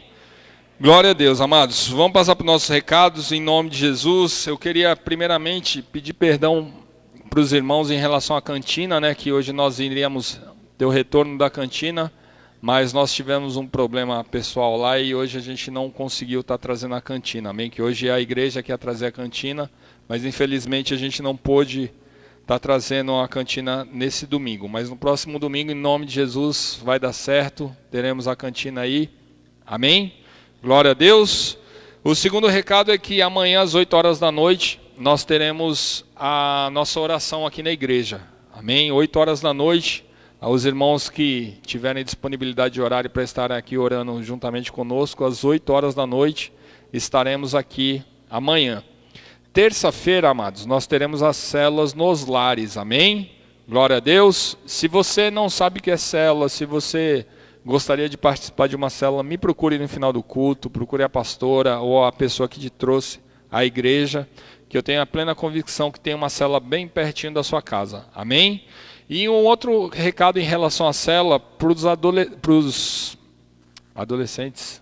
Glória a Deus, amados. Vamos passar para os nossos recados em nome de Jesus. Eu queria primeiramente pedir perdão para os irmãos em relação à cantina, né? Que hoje nós iríamos ter o retorno da cantina, mas nós tivemos um problema pessoal lá e hoje a gente não conseguiu estar trazendo a cantina. Amém? Que hoje é a igreja que ia trazer a cantina, mas infelizmente a gente não pôde estar trazendo a cantina nesse domingo. Mas no próximo domingo, em nome de Jesus, vai dar certo. Teremos a cantina aí. Amém? Glória a Deus. O segundo recado é que amanhã às 8 horas da noite nós teremos a nossa oração aqui na igreja. Amém? 8 horas da noite. Aos irmãos que tiverem disponibilidade de horário para estarem aqui orando juntamente conosco, às 8 horas da noite estaremos aqui amanhã. Terça-feira, amados, nós teremos as células nos lares. Amém? Glória a Deus. Se você não sabe o que é célula, se você gostaria de participar de uma célula, me procure no final do culto, procure a pastora ou a pessoa que te trouxe à igreja, que eu tenho a plena convicção que tem uma célula bem pertinho da sua casa. Amém? E um outro recado em relação à célula para os adolescentes.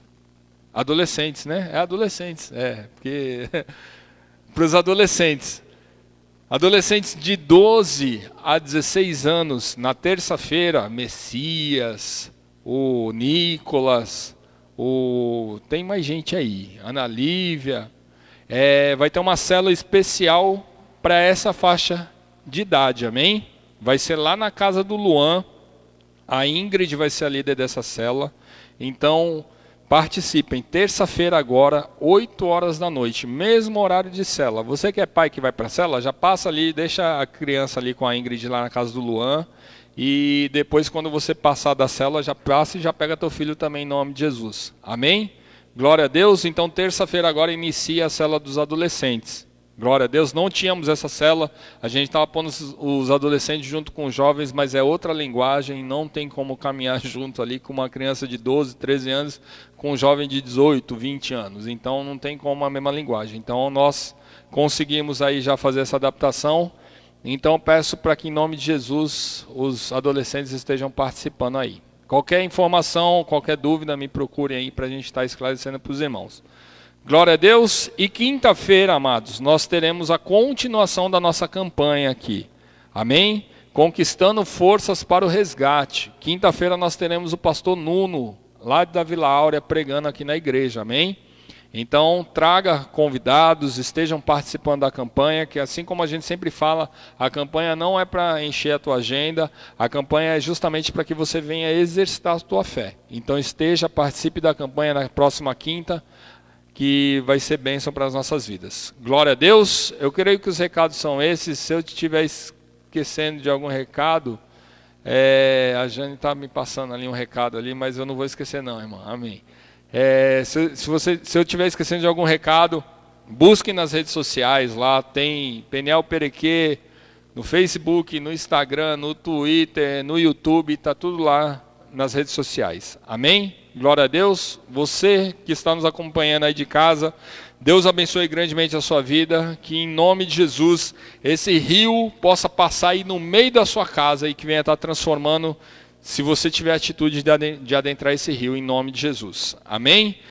Adolescentes, né? Adolescentes, porque para os adolescentes. Adolescentes de 12 a 16 anos, na terça-feira, Messias, o Nicolas, tem mais gente aí, Ana Lívia, vai ter uma célula especial para essa faixa de idade, amém? Vai ser lá na casa do Luan, a Ingrid vai ser a líder dessa célula, então participem, terça-feira agora, 8 horas da noite, mesmo horário de célula. Você que é pai que vai para a célula, já passa ali, deixa a criança ali com a Ingrid lá na casa do Luan, e depois quando você passar da célula, já passa e já pega teu filho também em nome de Jesus. Amém? Glória a Deus. Então terça-feira agora inicia a célula dos adolescentes. Glória a Deus. Não tínhamos essa célula, a gente estava pondo os adolescentes junto com os jovens, mas é outra linguagem, não tem como caminhar junto ali com uma criança de 12, 13 anos, com um jovem de 18, 20 anos. Então não tem como a mesma linguagem. Então nós conseguimos aí já fazer essa adaptação. Então peço para que em nome de Jesus os adolescentes estejam participando aí. Qualquer informação, qualquer dúvida, me procurem aí para a gente estar esclarecendo para os irmãos. Glória a Deus. E quinta-feira, amados, nós teremos a continuação da nossa campanha aqui. Amém? Conquistando forças para o resgate. Quinta-feira nós teremos o pastor Nuno, lá da Vila Áurea, pregando aqui na igreja. Amém? Então, traga convidados, estejam participando da campanha, que assim como a gente sempre fala, a campanha não é para encher a tua agenda, a campanha é justamente para que você venha exercitar a tua fé. Então, participe da campanha na próxima quinta, que vai ser bênção para as nossas vidas. Glória a Deus. Eu creio que os recados são esses. Se eu tive esquecendo de algum recado, a Jane está me passando ali um recado ali, mas eu não vou esquecer não, irmão. Amém. Se eu estiver esquecendo de algum recado, busque nas redes sociais, lá tem Peniel Perequê, no Facebook, no Instagram, no Twitter, no YouTube, está tudo lá nas redes sociais. Amém? Glória a Deus. Você que está nos acompanhando aí de casa, Deus abençoe grandemente a sua vida, que em nome de Jesus, esse rio possa passar aí no meio da sua casa e que venha estar transformando, se você tiver a atitude de adentrar esse rio, em nome de Jesus. Amém?